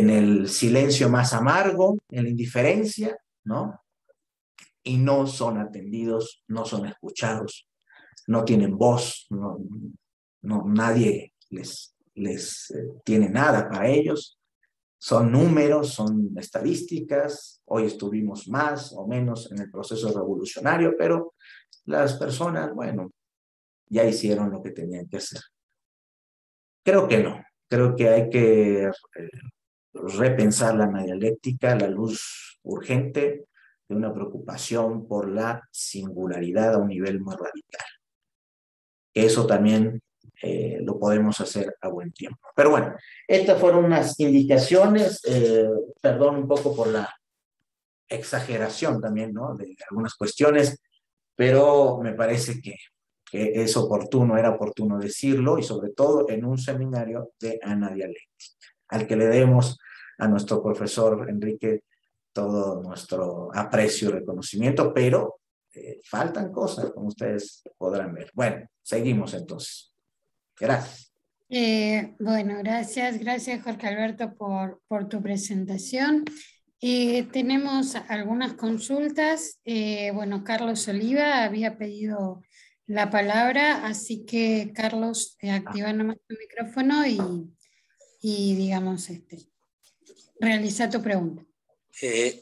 el silencio más amargo, en la indiferencia, ¿no? Y no son atendidos, no son escuchados, no tienen voz, nadie les tiene nada para ellos. Son números, son estadísticas. Hoy estuvimos más o menos en el proceso revolucionario, pero las personas, bueno, ya hicieron lo que tenían que hacer. Creo que no. Creo que hay que repensar la dialéctica, la luz urgente de una preocupación por la singularidad a un nivel más radical. Eso también lo podemos hacer a buen tiempo. Pero bueno, estas fueron unas indicaciones, perdón un poco por la exageración también, ¿no? De algunas cuestiones, pero me parece que es oportuno, era oportuno decirlo, y sobre todo en un seminario de anadialéctica, al que le demos a nuestro profesor Enrique todo nuestro aprecio y reconocimiento, pero faltan cosas, como ustedes podrán ver. Bueno, seguimos entonces. Gracias. Bueno, gracias Jorge Alberto por tu presentación. Tenemos algunas consultas. Bueno, Carlos Oliva había pedido la palabra, así que Carlos, activa nomás tu micrófono y digamos, realiza tu pregunta.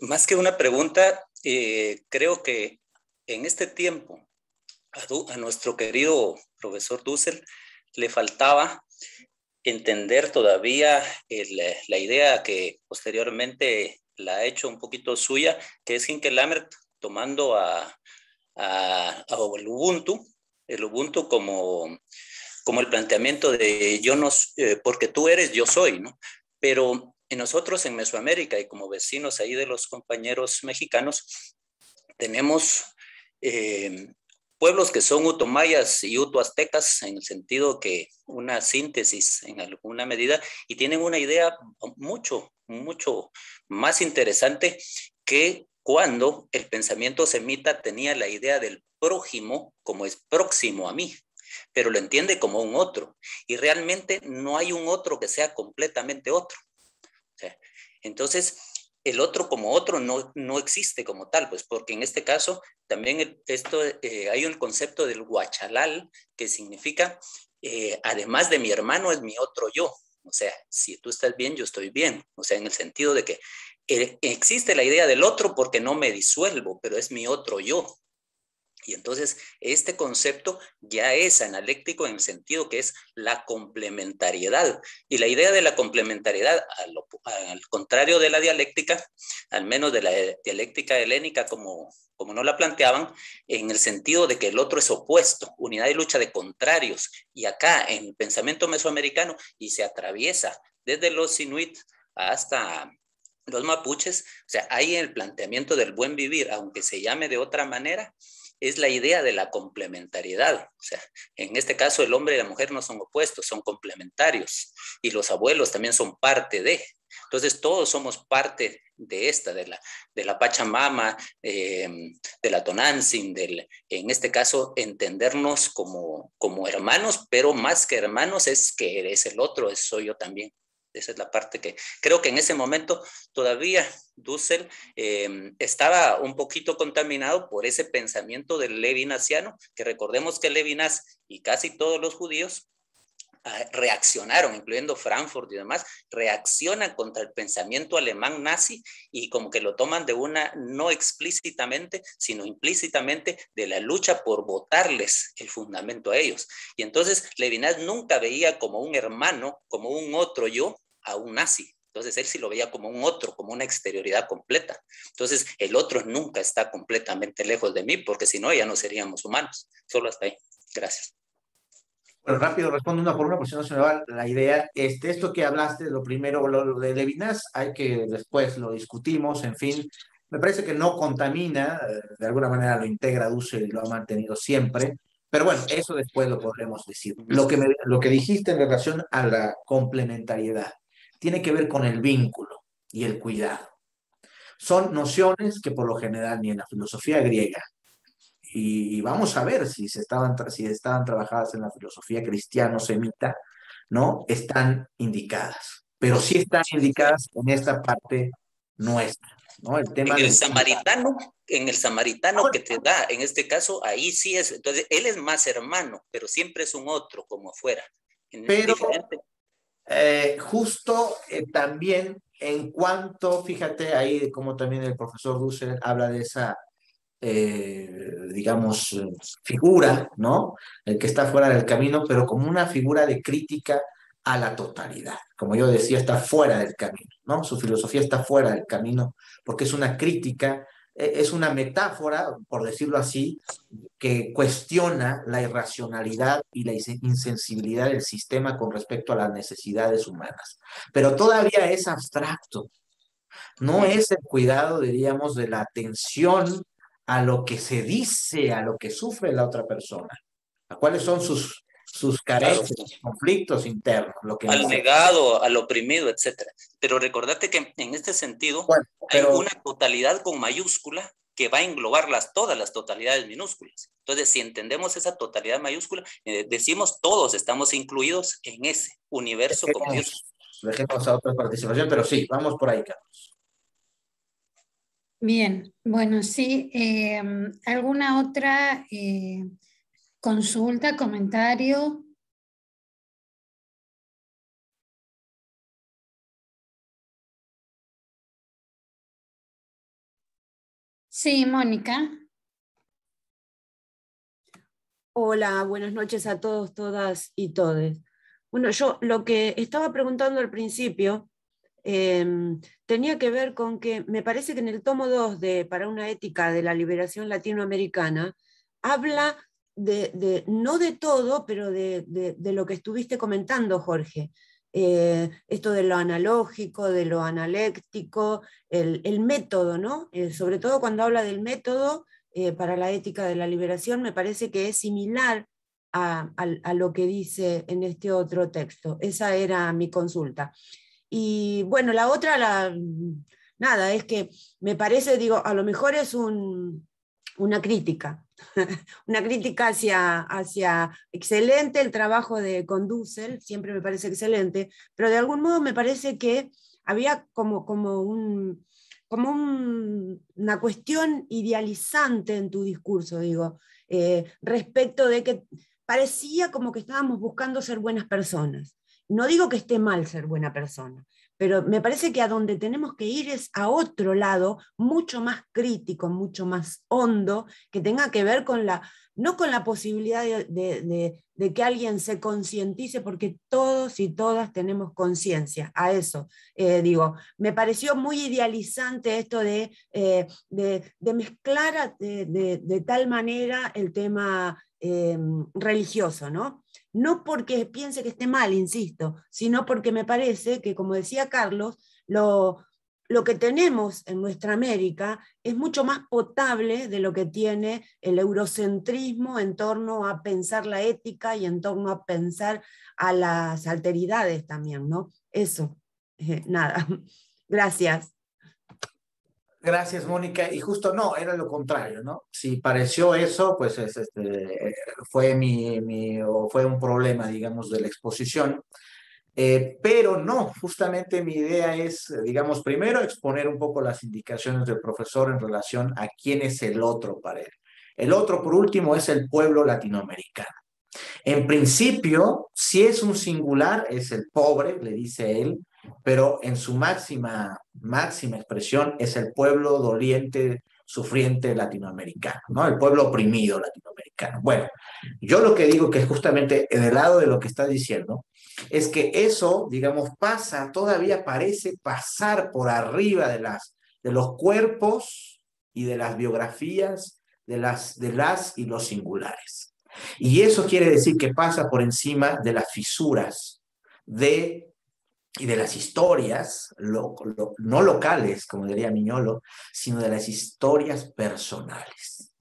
Más que una pregunta, creo que en este tiempo a nuestro querido profesor Dussel le faltaba entender todavía la idea que posteriormente la ha hecho un poquito suya, que es Hinke Lammert tomando a el Ubuntu como el planteamiento de yo no, porque tú eres, yo soy, ¿no? Pero nosotros en Mesoamérica y como vecinos ahí de los compañeros mexicanos, tenemos pueblos que son utomayas y utoaztecas en el sentido que una síntesis en alguna medida y tienen una idea mucho más interesante que cuando el pensamiento semita tenía la idea del prójimo como es próximo a mí, pero lo entiende como un otro y realmente no hay un otro que sea completamente otro. O sea, entonces, el otro como otro no existe como tal, pues porque en este caso también hay un concepto del huachalal que significa, además de mi hermano, es mi otro yo. O sea, si tú estás bien, yo estoy bien. O sea, en el sentido de que existe la idea del otro porque no me disuelvo, pero es mi otro yo. Y entonces este concepto ya es analéctico en el sentido que es la complementariedad. Y la idea de la complementariedad, al contrario de la dialéctica, al menos de la dialéctica helénica como no la planteaban, en el sentido de que el otro es opuesto, unidad y lucha de contrarios. Y acá en el pensamiento mesoamericano, y se atraviesa desde los inuit hasta los mapuches, o sea, hay el planteamiento del buen vivir, aunque se llame de otra manera, es la idea de la complementariedad. O sea, en este caso el hombre y la mujer no son opuestos, son complementarios. Y los abuelos también son parte de. Entonces todos somos parte de esta, de la Pachamama, de la Tonantzin, en este caso entendernos como hermanos, pero más que hermanos es que eres el otro, soy yo también. Esa es la parte que creo que en ese momento todavía Dussel estaba un poquito contaminado por ese pensamiento del levinasiano, que recordemos que Levinas y casi todos los judíos reaccionaron, incluyendo Frankfurt y demás, reaccionan contra el pensamiento alemán nazi y como que lo toman de una, no explícitamente, sino implícitamente, de la lucha por botarles el fundamento a ellos. Y entonces Levinas nunca veía como un hermano, como un otro yo, a un nazi. Entonces él sí lo veía como un otro, como una exterioridad completa. Entonces el otro nunca está completamente lejos de mí, porque si no ya no seríamos humanos. Solo hasta ahí. Gracias. Bueno, rápido respondo una por una, porque si no se me va la idea. Esto que hablaste, lo primero, lo de Levinas, hay que después lo discutimos, en fin. Me parece que no contamina, de alguna manera lo integra Dussel y lo ha mantenido siempre. Pero bueno, eso después lo podremos decir. Lo que dijiste en relación a la complementariedad tiene que ver con el vínculo y el cuidado. Son nociones que por lo general ni en la filosofía griega, y vamos a ver si estaban trabajadas en la filosofía cristiano-semita, ¿no? Están indicadas, pero sí están indicadas en esta parte nuestra, ¿no? El tema en el samaritano que te da, en este caso, ahí sí es, entonces él es más hermano, pero siempre es un otro como afuera. Pero justo también en cuanto, fíjate ahí como también el profesor Dussel habla de esa digamos, figura, ¿no? El que está fuera del camino, pero como una figura de crítica a la totalidad. Como yo decía, está fuera del camino, ¿no? Su filosofía está fuera del camino porque es una crítica, es una metáfora, por decirlo así, que cuestiona la irracionalidad y la insensibilidad del sistema con respecto a las necesidades humanas. Pero todavía es abstracto. No es el cuidado, diríamos, de la atención a lo que se dice, a lo que sufre la otra persona, a cuáles son sus carencias, claro, conflictos internos, lo que al necesita. negado, al oprimido, etcétera. Pero recordate que en este sentido Bueno, hay una totalidad con mayúscula que va a englobar todas las totalidades minúsculas. Entonces, si entendemos esa totalidad mayúscula, decimos todos estamos incluidos en ese universo como Dios. Dejemos a otra participación, pero sí, vamos por ahí, Carlos. Bien, bueno, sí. ¿Alguna otra consulta, comentario? Sí, Mónica. Hola, buenas noches a todos, todas y todes. Bueno, yo lo que estaba preguntando al principio tenía que ver con que me parece que en el tomo 2 de Para una ética de la liberación latinoamericana habla no de todo, pero de lo que estuviste comentando, Jorge. Esto de lo analógico, de lo analéctico, el método, ¿no? Sobre todo cuando habla del método para la ética de la liberación, me parece que es similar a lo que dice en este otro texto. Esa era mi consulta. Y bueno, la otra, nada, es que me parece, digo, a lo mejor es una crítica, una crítica hacia excelente el trabajo de Dussel, siempre me parece excelente, pero de algún modo me parece que había como una cuestión idealizante en tu discurso, digo, respecto de que parecía como que estábamos buscando ser buenas personas. No digo que esté mal ser buena persona, pero me parece que a donde tenemos que ir es a otro lado, mucho más crítico, mucho más hondo, que tenga que ver con no con la posibilidad de que alguien se concientice, porque todos y todas tenemos conciencia, a eso digo. Me pareció muy idealizante esto de mezclar de tal manera el tema religioso, ¿no? No porque piense que esté mal, insisto, sino porque me parece que, como decía Carlos, lo que tenemos en nuestra América es mucho más potable de lo que tiene el eurocentrismo en torno a pensar la ética y en torno a pensar a las alteridades también, ¿no? Eso, nada. Gracias. Gracias, Mónica. Y justo no, era lo contrario, ¿no? Si pareció eso, pues fue o fue un problema, digamos, de la exposición. Pero no, justamente mi idea es, digamos, primero exponer un poco las indicaciones del profesor en relación a quién es el otro para él. El otro, por último, es el pueblo latinoamericano. En principio, si es un singular, es el pobre, le dice él, pero en su máxima expresión es el pueblo doliente, sufriente latinoamericano, ¿no? El pueblo oprimido latinoamericano. Bueno, yo lo que digo que justamente en el lado de lo que está diciendo es que eso, digamos, todavía parece pasar por arriba de los cuerpos y de las biografías de las y los singulares. Y eso quiere decir que pasa por encima de las fisuras y de las historias, no locales, como diría Miñolo, sino de las historias personales.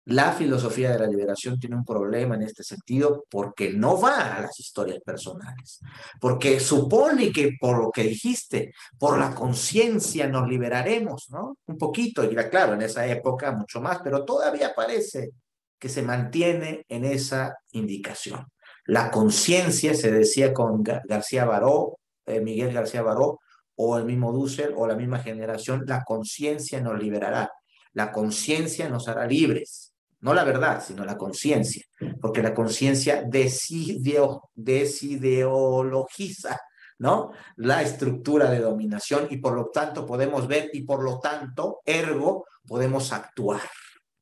La filosofía de la liberación tiene un problema en este sentido porque no va a las historias personales, porque supone que por lo que dijiste, por la conciencia nos liberaremos, ¿no? Un poquito, y claro, en esa época mucho más, pero todavía parece que se mantiene en esa indicación. La conciencia, se decía con García Baró, Miguel García Baró, o el mismo Dussel, o la misma generación, la conciencia nos liberará, la conciencia nos hará libres. No la verdad, sino la conciencia, porque la conciencia desideologiza, ¿no? La estructura de dominación y por lo tanto podemos ver y por lo tanto, ergo, podemos actuar.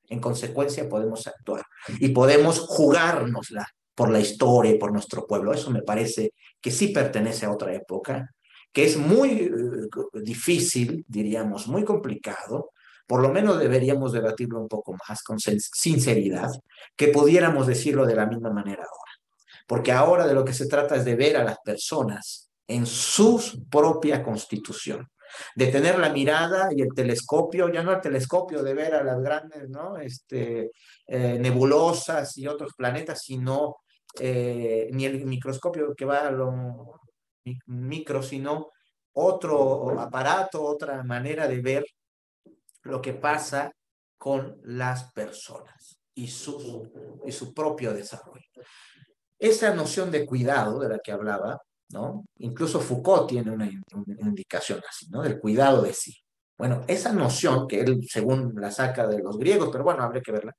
En consecuencia podemos actuar y podemos jugárnosla por la historia y por nuestro pueblo. Eso me parece que sí pertenece a otra época, que es muy difícil, diríamos, muy complicado. Por lo menos deberíamos debatirlo un poco más con sinceridad, que pudiéramos decirlo de la misma manera ahora. Porque ahora de lo que se trata es de ver a las personas en su propia constitución, de tener la mirada y el telescopio, ya no el telescopio de ver a las grandes, ¿no? Nebulosas y otros planetas, sino ni el microscopio que va a lo micro, sino otro aparato, otra manera de ver lo que pasa con las personas y su propio desarrollo. Esa noción de cuidado de la que hablaba, ¿no? Incluso Foucault tiene una indicación así, ¿no? Del cuidado de sí. Bueno, esa noción que él, según la saca de los griegos, pero bueno, habría que verla,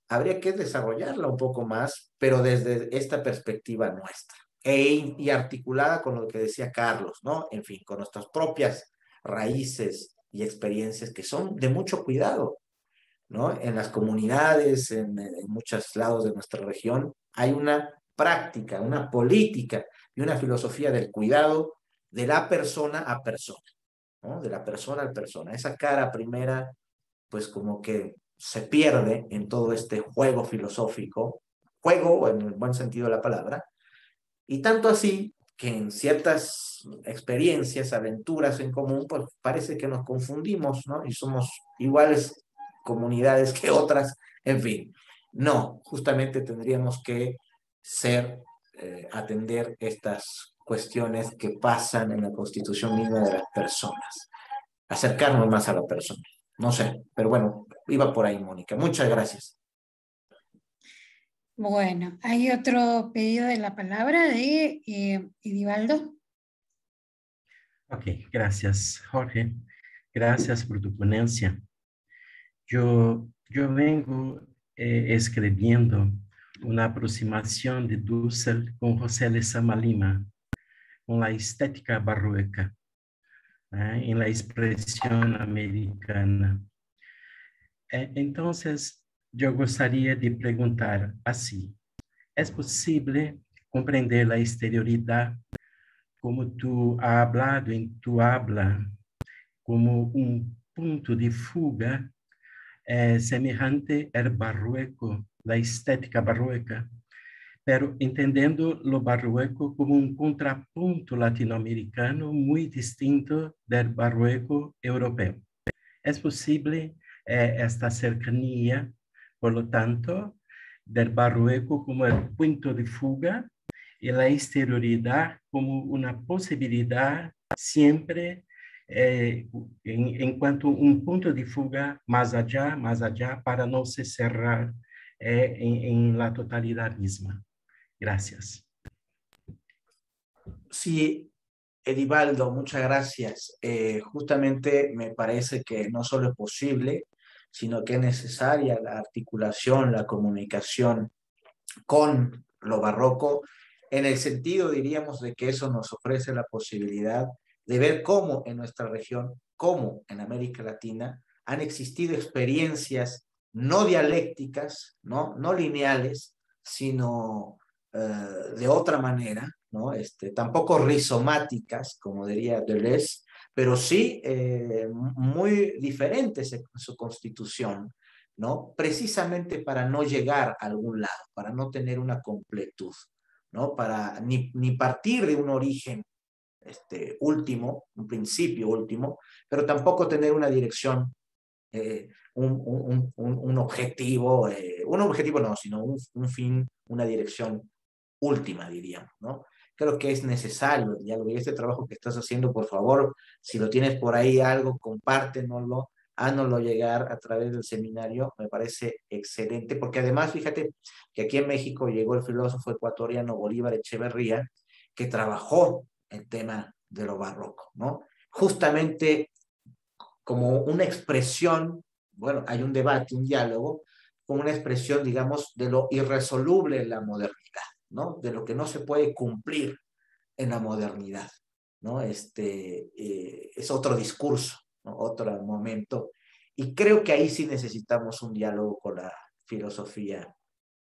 habría que desarrollarla un poco más, pero desde esta perspectiva nuestra, y articulada con lo que decía Carlos, ¿no? En fin, con nuestras propias raíces y experiencias que son de mucho cuidado, ¿no? En las comunidades, en muchos lados de nuestra región, hay una práctica, una política y una filosofía del cuidado de la persona a persona, ¿no? De la persona a persona. Esa cara primera, pues como que se pierde en todo este juego filosófico, juego en el buen sentido de la palabra, y tanto así que en ciertas experiencias, aventuras en común, pues parece que nos confundimos, ¿no? Y somos iguales comunidades que otras, en fin. No, justamente tendríamos que atender estas cuestiones que pasan en la constitución misma de las personas, acercarnos más a la persona. No sé, pero bueno, iba por ahí, Mónica. Muchas gracias. Bueno, hay otro pedido de la palabra de Edivaldo. Ok, gracias, Jorge. Gracias por tu ponencia. Yo vengo escribiendo una aproximación de Dussel con José Lezama Lima, con la estética barroca, en la expresión americana. Entonces, yo gostaria de preguntar así: ¿es posible comprender la exterioridad como tú has hablado en tu habla, como un punto de fuga semejante al barroco, la estética barroca, pero entendiendo lo barroco como un contrapunto latinoamericano muy distinto del barroco europeo? ¿Es posible esta cercanía, por lo tanto, del barroco como el punto de fuga y la exterioridad como una posibilidad siempre en cuanto a un punto de fuga más allá, para no se cerrar en la totalidad misma? Gracias. Sí, Edivaldo, muchas gracias. Justamente me parece que no solo es posible, sino que es necesaria la articulación, la comunicación con lo barroco, en el sentido, diríamos, de que eso nos ofrece la posibilidad de ver cómo en nuestra región, cómo en América Latina, han existido experiencias no dialécticas, no lineales, sino de otra manera, ¿no? Tampoco rizomáticas, como diría Deleuze, pero sí muy diferentes en su constitución, ¿no? Precisamente para no llegar a algún lado, para no tener una completud, ¿no? Para ni partir de un origen último, un principio último, pero tampoco tener una dirección, un objetivo, un objetivo no, sino un fin, una dirección última, diríamos, ¿no? Creo que es necesario el diálogo y este trabajo que estás haciendo, por favor, si lo tienes por ahí algo, compártenoslo, hánoslo llegar a través del seminario, me parece excelente, porque además, fíjate que aquí en México llegó el filósofo ecuatoriano Bolívar Echeverría, que trabajó el tema de lo barroco, ¿no? Justamente como una expresión, bueno, hay un debate, un diálogo, como una expresión, digamos, de lo irresoluble en la modernidad, ¿no? De lo que no se puede cumplir en la modernidad, ¿no? Es otro discurso, ¿no? Otro momento. Y creo que ahí sí necesitamos un diálogo con la filosofía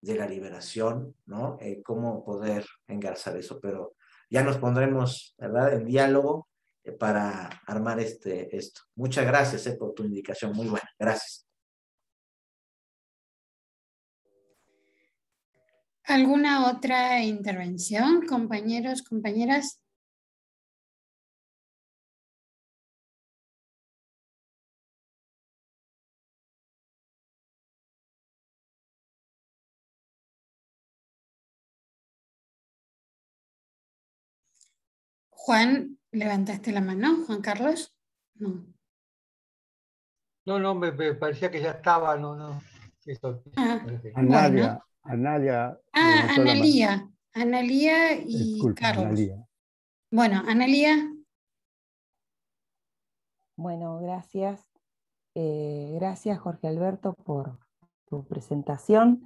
de la liberación, ¿no? Cómo poder engarzar eso, pero ya nos pondremos, ¿verdad?, en diálogo para armar esto. Muchas gracias por tu indicación, muy buena, gracias. ¿Alguna otra intervención, compañeros, compañeras? Juan, levantaste la mano. Juan Carlos, no. No, me parecía que ya estaba, no. Eso, Bueno. Analia levantó la mano. Analia y Disculpa, Carlos. Analia. Bueno, Analia. Bueno, gracias. Gracias, Jorge Alberto, por tu presentación.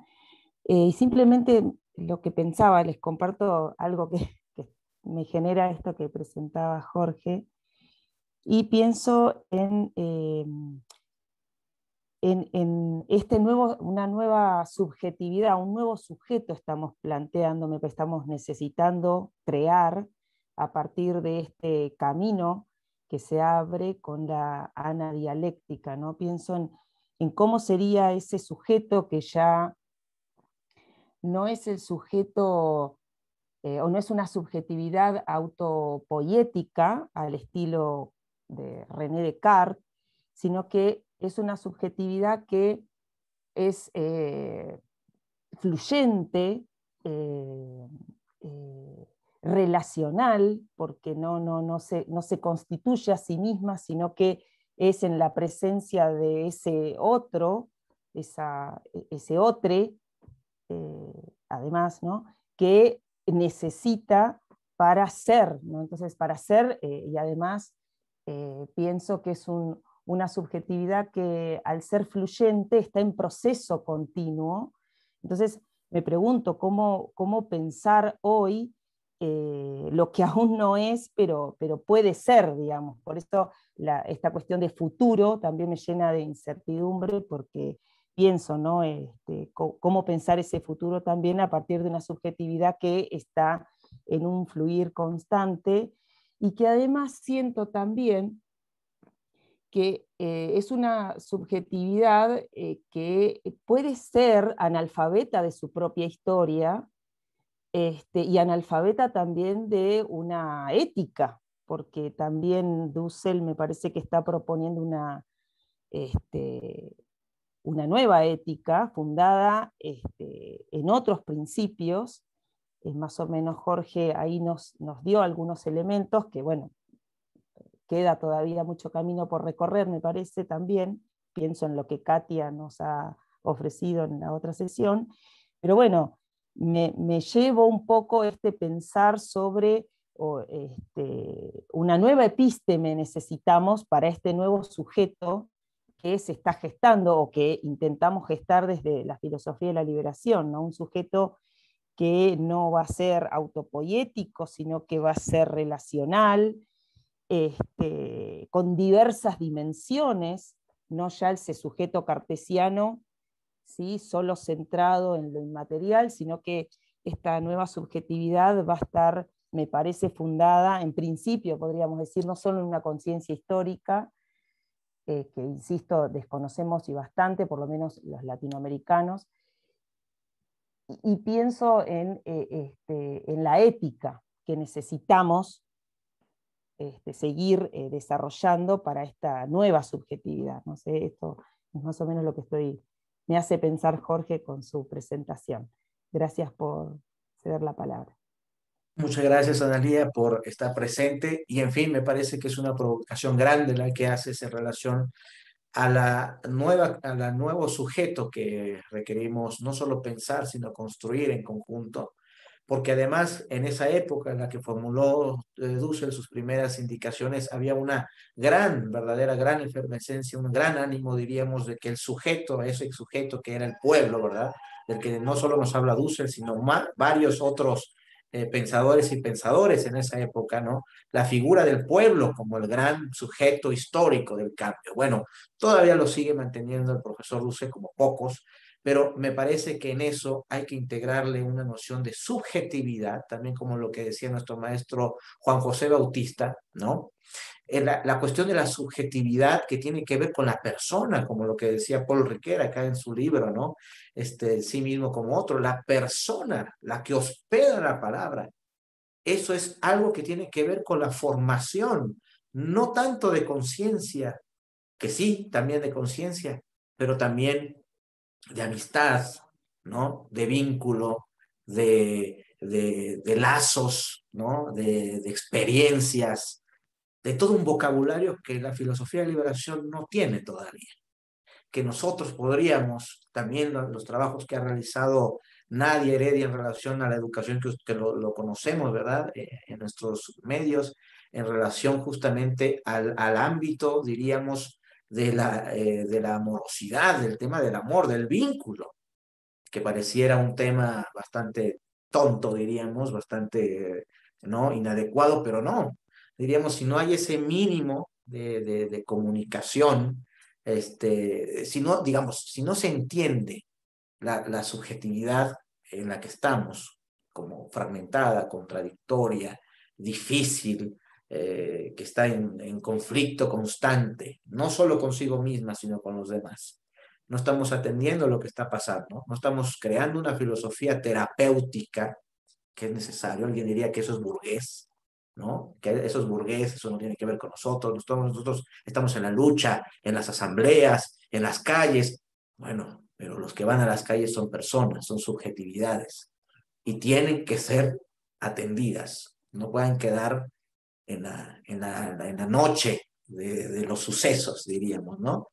Y simplemente lo que pensaba, les comparto algo que me genera esto que presentaba Jorge, y pienso en una nueva subjetividad, un nuevo sujeto estamos planteando, estamos necesitando crear a partir de este camino que se abre con la anadialéctica, ¿no? Pienso en cómo sería ese sujeto que ya no es el sujeto, o no es una subjetividad autopoética al estilo de René Descartes, sino que es una subjetividad que es fluyente, relacional, porque no se constituye a sí misma, sino que es en la presencia de ese otro, ese otro, además, ¿no? Que necesita para ser, ¿no? Entonces, para ser, y además pienso que es una subjetividad que al ser fluyente está en proceso continuo. Entonces, me pregunto cómo pensar hoy lo que aún no es, pero puede ser, digamos. Por eso esta cuestión de futuro también me llena de incertidumbre, porque pienso, ¿no? Cómo pensar ese futuro también a partir de una subjetividad que está en un fluir constante, y que además siento también que es una subjetividad que puede ser analfabeta de su propia historia, y analfabeta también de una ética, porque también Dussel me parece que está proponiendo una nueva ética fundada en otros principios. Más o menos Jorge ahí nos dio algunos elementos que, bueno, queda todavía mucho camino por recorrer, me parece también. Pienso en lo que Katia nos ha ofrecido en la otra sesión, pero bueno, me llevo un poco pensar sobre una nueva epísteme necesitamos para este nuevo sujeto que se está gestando, o que intentamos gestar desde la filosofía de la liberación, ¿no? Un sujeto que no va a ser autopoético, sino que va a ser relacional, con diversas dimensiones, no ya ese sujeto cartesiano, ¿sí? Solo centrado en lo inmaterial, sino que esta nueva subjetividad va a estar, me parece, fundada, en principio podríamos decir, no solo en una conciencia histórica, que insisto, desconocemos y bastante, por lo menos los latinoamericanos, y pienso en la ética que necesitamos seguir desarrollando para esta nueva subjetividad. No sé, esto es más o menos lo que me hace pensar Jorge con su presentación. Gracias por ceder la palabra. Muchas gracias, Analía, por estar presente, y en fin, me parece que es una provocación grande la que haces en relación a nuevo sujeto que requerimos no solo pensar, sino construir en conjunto, porque además en esa época en la que formuló Dussel sus primeras indicaciones, había una verdadera gran efervescencia, un gran ánimo, diríamos, de que el sujeto, ese sujeto que era el pueblo, ¿verdad? Del que no solo nos habla Dussel, sino varios otros pensadores y pensadores en esa época, ¿no? La figura del pueblo como el gran sujeto histórico del cambio. Bueno, todavía lo sigue manteniendo el profesor Dussel como pocos, pero me parece que en eso hay que integrarle una noción de subjetividad, también como lo que decía nuestro maestro Juan José Bautista, ¿no? La cuestión de la subjetividad que tiene que ver con la persona, como lo que decía Paul Ricoeur acá en su libro, ¿no? Sí mismo como otro, la persona, la que hospeda la palabra. Eso es algo que tiene que ver con la formación, no tanto de conciencia, que sí, también de conciencia, pero también de amistad, ¿no? De vínculo, de lazos, ¿no? De experiencias, de todo un vocabulario que la filosofía de liberación no tiene todavía, que nosotros podríamos, también los trabajos que ha realizado Nadia Heredia en relación a la educación, que lo conocemos, ¿verdad? En nuestros medios, en relación justamente al ámbito, diríamos, de la amorosidad, del tema del amor, del vínculo, que pareciera un tema bastante tonto, diríamos, bastante, ¿no? Inadecuado, pero no. Diríamos, si no hay ese mínimo de comunicación, si no, digamos, si no se entiende la subjetividad en la que estamos, como fragmentada, contradictoria, difícil, que está en conflicto constante, no solo consigo misma, sino con los demás. no estamos atendiendo lo que está pasando, no estamos creando una filosofía terapéutica que es necesario. Alguien diría que eso es burgués, ¿no? Que eso es burgués, eso no tiene que ver con nosotros. Nosotros estamos en la lucha, en las asambleas, en las calles. Bueno, pero los que van a las calles son personas, son subjetividades y tienen que ser atendidas. No pueden quedar en la noche de los sucesos, diríamos, ¿no?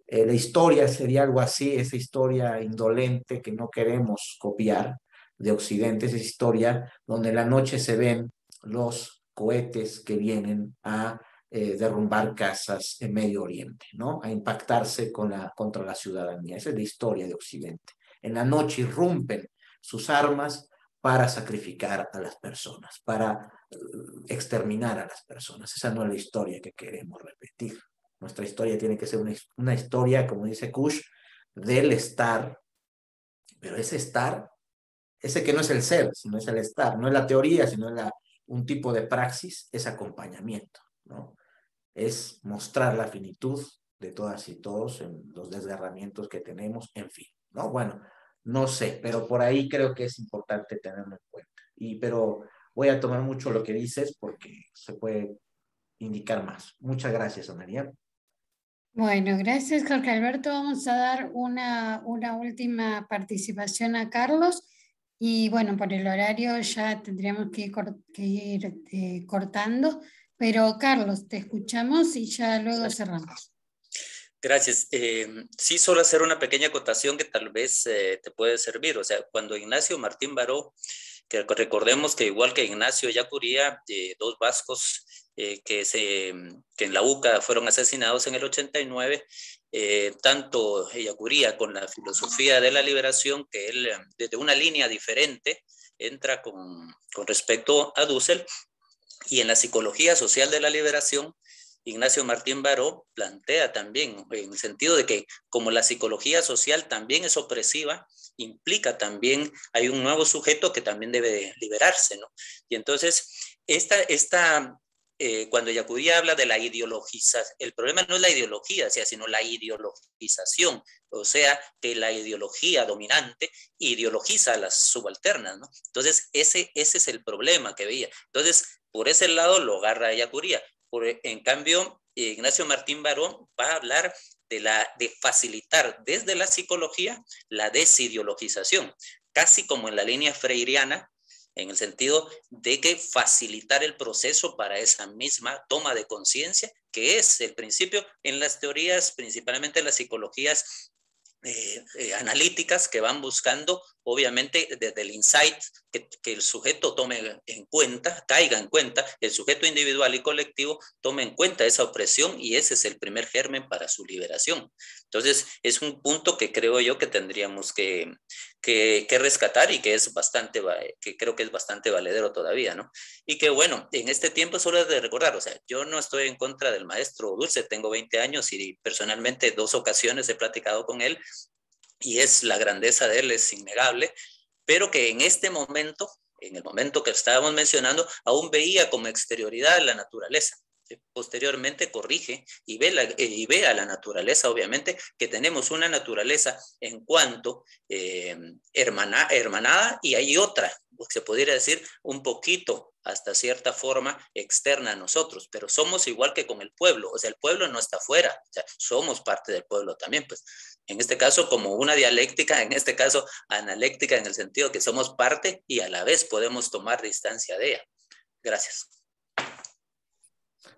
La historia sería algo así, esa historia indolente que no queremos copiar de Occidente, esa historia donde en la noche se ven los cohetes que vienen a derrumbar casas en Medio Oriente, ¿no? A impactarse contra la ciudadanía. Esa es la historia de Occidente. En la noche irrumpen sus armas para sacrificar a las personas, para exterminar a las personas. Esa no es la historia que queremos repetir. Nuestra historia tiene que ser una historia, como dice Kush, del estar, pero ese estar, ese que no es el ser, sino es el estar, no es la teoría, sino es un tipo de praxis, es acompañamiento, ¿no? Es mostrar la finitud de todas y todos en los desgarramientos que tenemos, en fin, ¿no? Bueno, no sé, pero por ahí creo que es importante tenerlo en cuenta. Pero voy a tomar mucho lo que dices porque se puede indicar más. Muchas gracias, María. Bueno, gracias, Jorge Alberto. Vamos a dar una última participación a Carlos y bueno, por el horario ya tendríamos que ir cortando, pero Carlos, te escuchamos y ya luego cerramos. Gracias. Sí, solo hacer una pequeña acotación que tal vez te puede servir. O sea, cuando Ignacio Martín Baró, que recordemos que igual que Ignacio Ellacuría, dos vascos que en la UCA fueron asesinados en el 89, tanto Ellacuría con la filosofía de la liberación, que él desde una línea diferente entra con respecto a Dussel, y en la psicología social de la liberación, Ignacio Martín Baró plantea también, en el sentido de que como la psicología social también es opresiva, implica también, hay un nuevo sujeto que también debe liberarse, ¿no? Y entonces, cuando Ellacuría habla de la ideologización, el problema no es la ideología, sino la ideologización, o sea, que la ideología dominante ideologiza a las subalternas, ¿no? Entonces, ese es el problema que veía. Entonces, por ese lado lo agarra Ellacuría. En cambio, Ignacio Martín Baró va a hablar de facilitar desde la psicología la desideologización, casi como en la línea freiriana, en el sentido de que facilitar el proceso para esa misma toma de conciencia, que es el principio en las teorías, principalmente en las psicologías analíticas, que van buscando, obviamente, desde el insight, que el sujeto tome en cuenta, caiga en cuenta, el sujeto individual y colectivo tome en cuenta esa opresión, y ese es el primer germen para su liberación. Entonces, es un punto que creo yo que tendríamos que rescatar, y que creo que es bastante valedero todavía, ¿no? Y que bueno, en este tiempo solo es de recordar, o sea, yo no estoy en contra del maestro Dulce, tengo 20 años y personalmente 2 ocasiones he platicado con él, y la grandeza de él es innegable, pero que en este momento, en el momento que estábamos mencionando, aún veía como exterioridad la naturaleza. Posteriormente corrige y ve a la naturaleza, obviamente, que tenemos una naturaleza en cuanto hermanada, y hay otra, se podría decir, un poquito, hasta cierta forma, externa a nosotros, pero somos igual que con el pueblo, o sea, el pueblo no está fuera, o sea, somos parte del pueblo también, pues, en este caso como una dialéctica, en este caso analéctica, en el sentido que somos parte y a la vez podemos tomar distancia de ella. Gracias.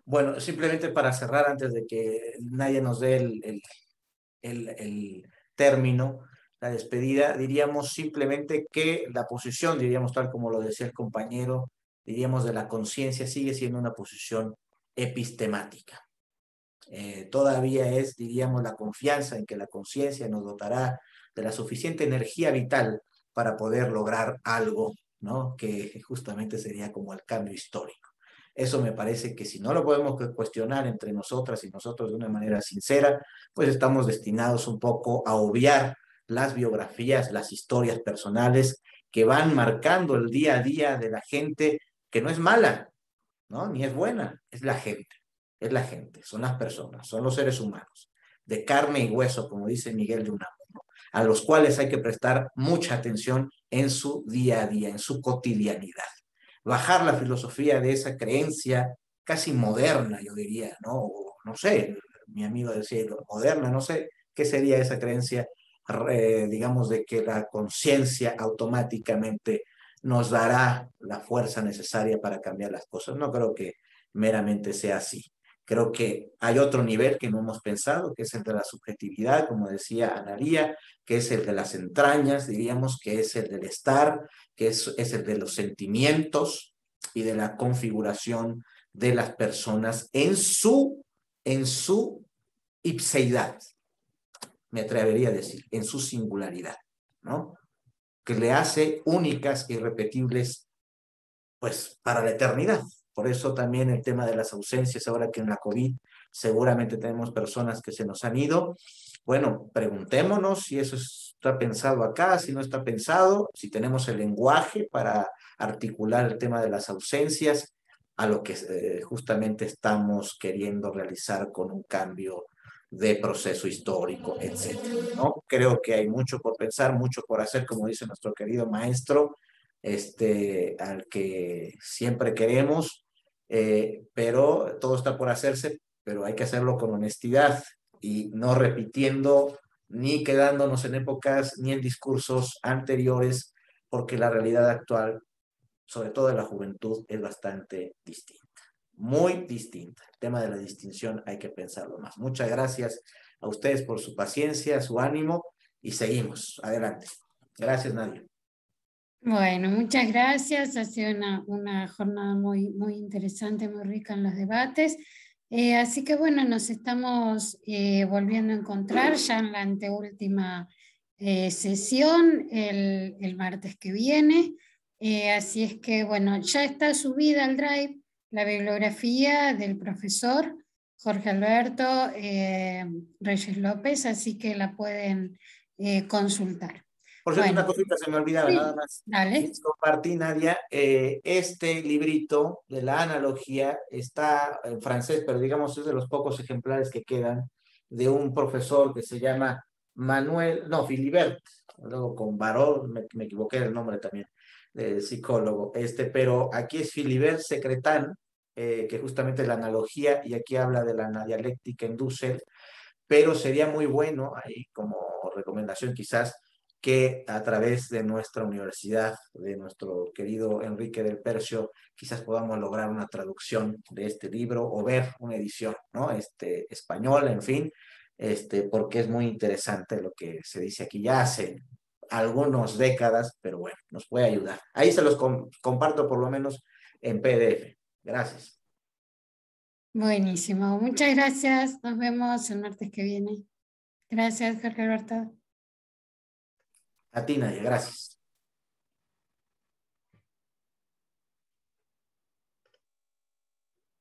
Bueno, simplemente para cerrar, antes de que nadie nos dé el término, la despedida, diríamos simplemente que la posición, diríamos tal como lo decía el compañero, diríamos de la conciencia, sigue siendo una posición epistemática. Todavía es, diríamos, la confianza en que la conciencia nos dotará de la suficiente energía vital para poder lograr algo, ¿no? Que justamente sería como el cambio histórico. Eso me parece que si no lo podemos cuestionar entre nosotras y nosotros de una manera sincera, pues estamos destinados un poco a obviar las biografías, las historias personales que van marcando el día a día de la gente, que no es mala, ¿no? Ni es buena, es la gente, son las personas, son los seres humanos. de carne y hueso, como dice Miguel de Unamuno, a los cuales hay que prestar mucha atención en su día a día, en su cotidianidad. Bajar la filosofía de esa creencia casi moderna, yo diría, ¿no? O, no sé, mi amigo decía moderna, no sé qué sería esa creencia, digamos, de que la conciencia automáticamente nos dará la fuerza necesaria para cambiar las cosas. No creo que meramente sea así. Creo que hay otro nivel que no hemos pensado, que es el de la subjetividad, como decía Analía, que es el de las entrañas, diríamos, que es el del estar, que es el de los sentimientos y de la configuración de las personas en su ipseidad, me atrevería a decir, en su singularidad, ¿no? Que le hace únicas e irrepetibles, pues, para la eternidad. Por eso también el tema de las ausencias, ahora que en la COVID seguramente tenemos personas que se nos han ido. Bueno, preguntémonos si eso está pensado acá, si no está pensado, si tenemos el lenguaje para articular el tema de las ausencias a lo que justamente estamos queriendo realizar con un cambio de proceso histórico, etc. ¿No? Creo que hay mucho por pensar, mucho por hacer, como dice nuestro querido maestro, al que siempre queremos, pero todo está por hacerse, pero hay que hacerlo con honestidad y no repitiendo ni quedándonos en épocas ni en discursos anteriores, porque la realidad actual, sobre todo de la juventud, es bastante distinta, muy distinta. El tema de la distinción hay que pensarlo más. Muchas gracias a ustedes por su paciencia, su ánimo, y seguimos adelante. Gracias, Nadia. Bueno, muchas gracias. Ha sido una jornada muy, muy interesante, muy rica en los debates. Así que bueno, nos estamos volviendo a encontrar ya en la anteúltima sesión el martes que viene. Así es que bueno, ya está subida al Drive la bibliografía del profesor Jorge Alberto Reyes López, así que la pueden consultar. Por cierto, Bueno, una cosita se me olvidaba, sí, nada más. dale. Les compartí, Nadia, este librito de la analogía está en francés, pero digamos es de los pocos ejemplares que quedan de un profesor que se llama Philibert, luego con Barón, me equivoqué el nombre también, de psicólogo, pero aquí es Philibert Secretan, que justamente la analogía, y aquí habla de la dialéctica en Dussel, pero sería muy bueno, ahí como recomendación quizás, que a través de nuestra universidad, de nuestro querido Enrique del Percio, quizás podamos lograr una traducción de este libro o ver una edición, ¿no? Española, en fin, porque es muy interesante lo que se dice aquí ya hace algunas décadas, pero bueno, nos puede ayudar. Ahí se los comparto por lo menos en PDF. Gracias. Buenísimo, muchas gracias. Nos vemos el martes que viene. Gracias, Jorge Alberto. A ti, Nadia, gracias.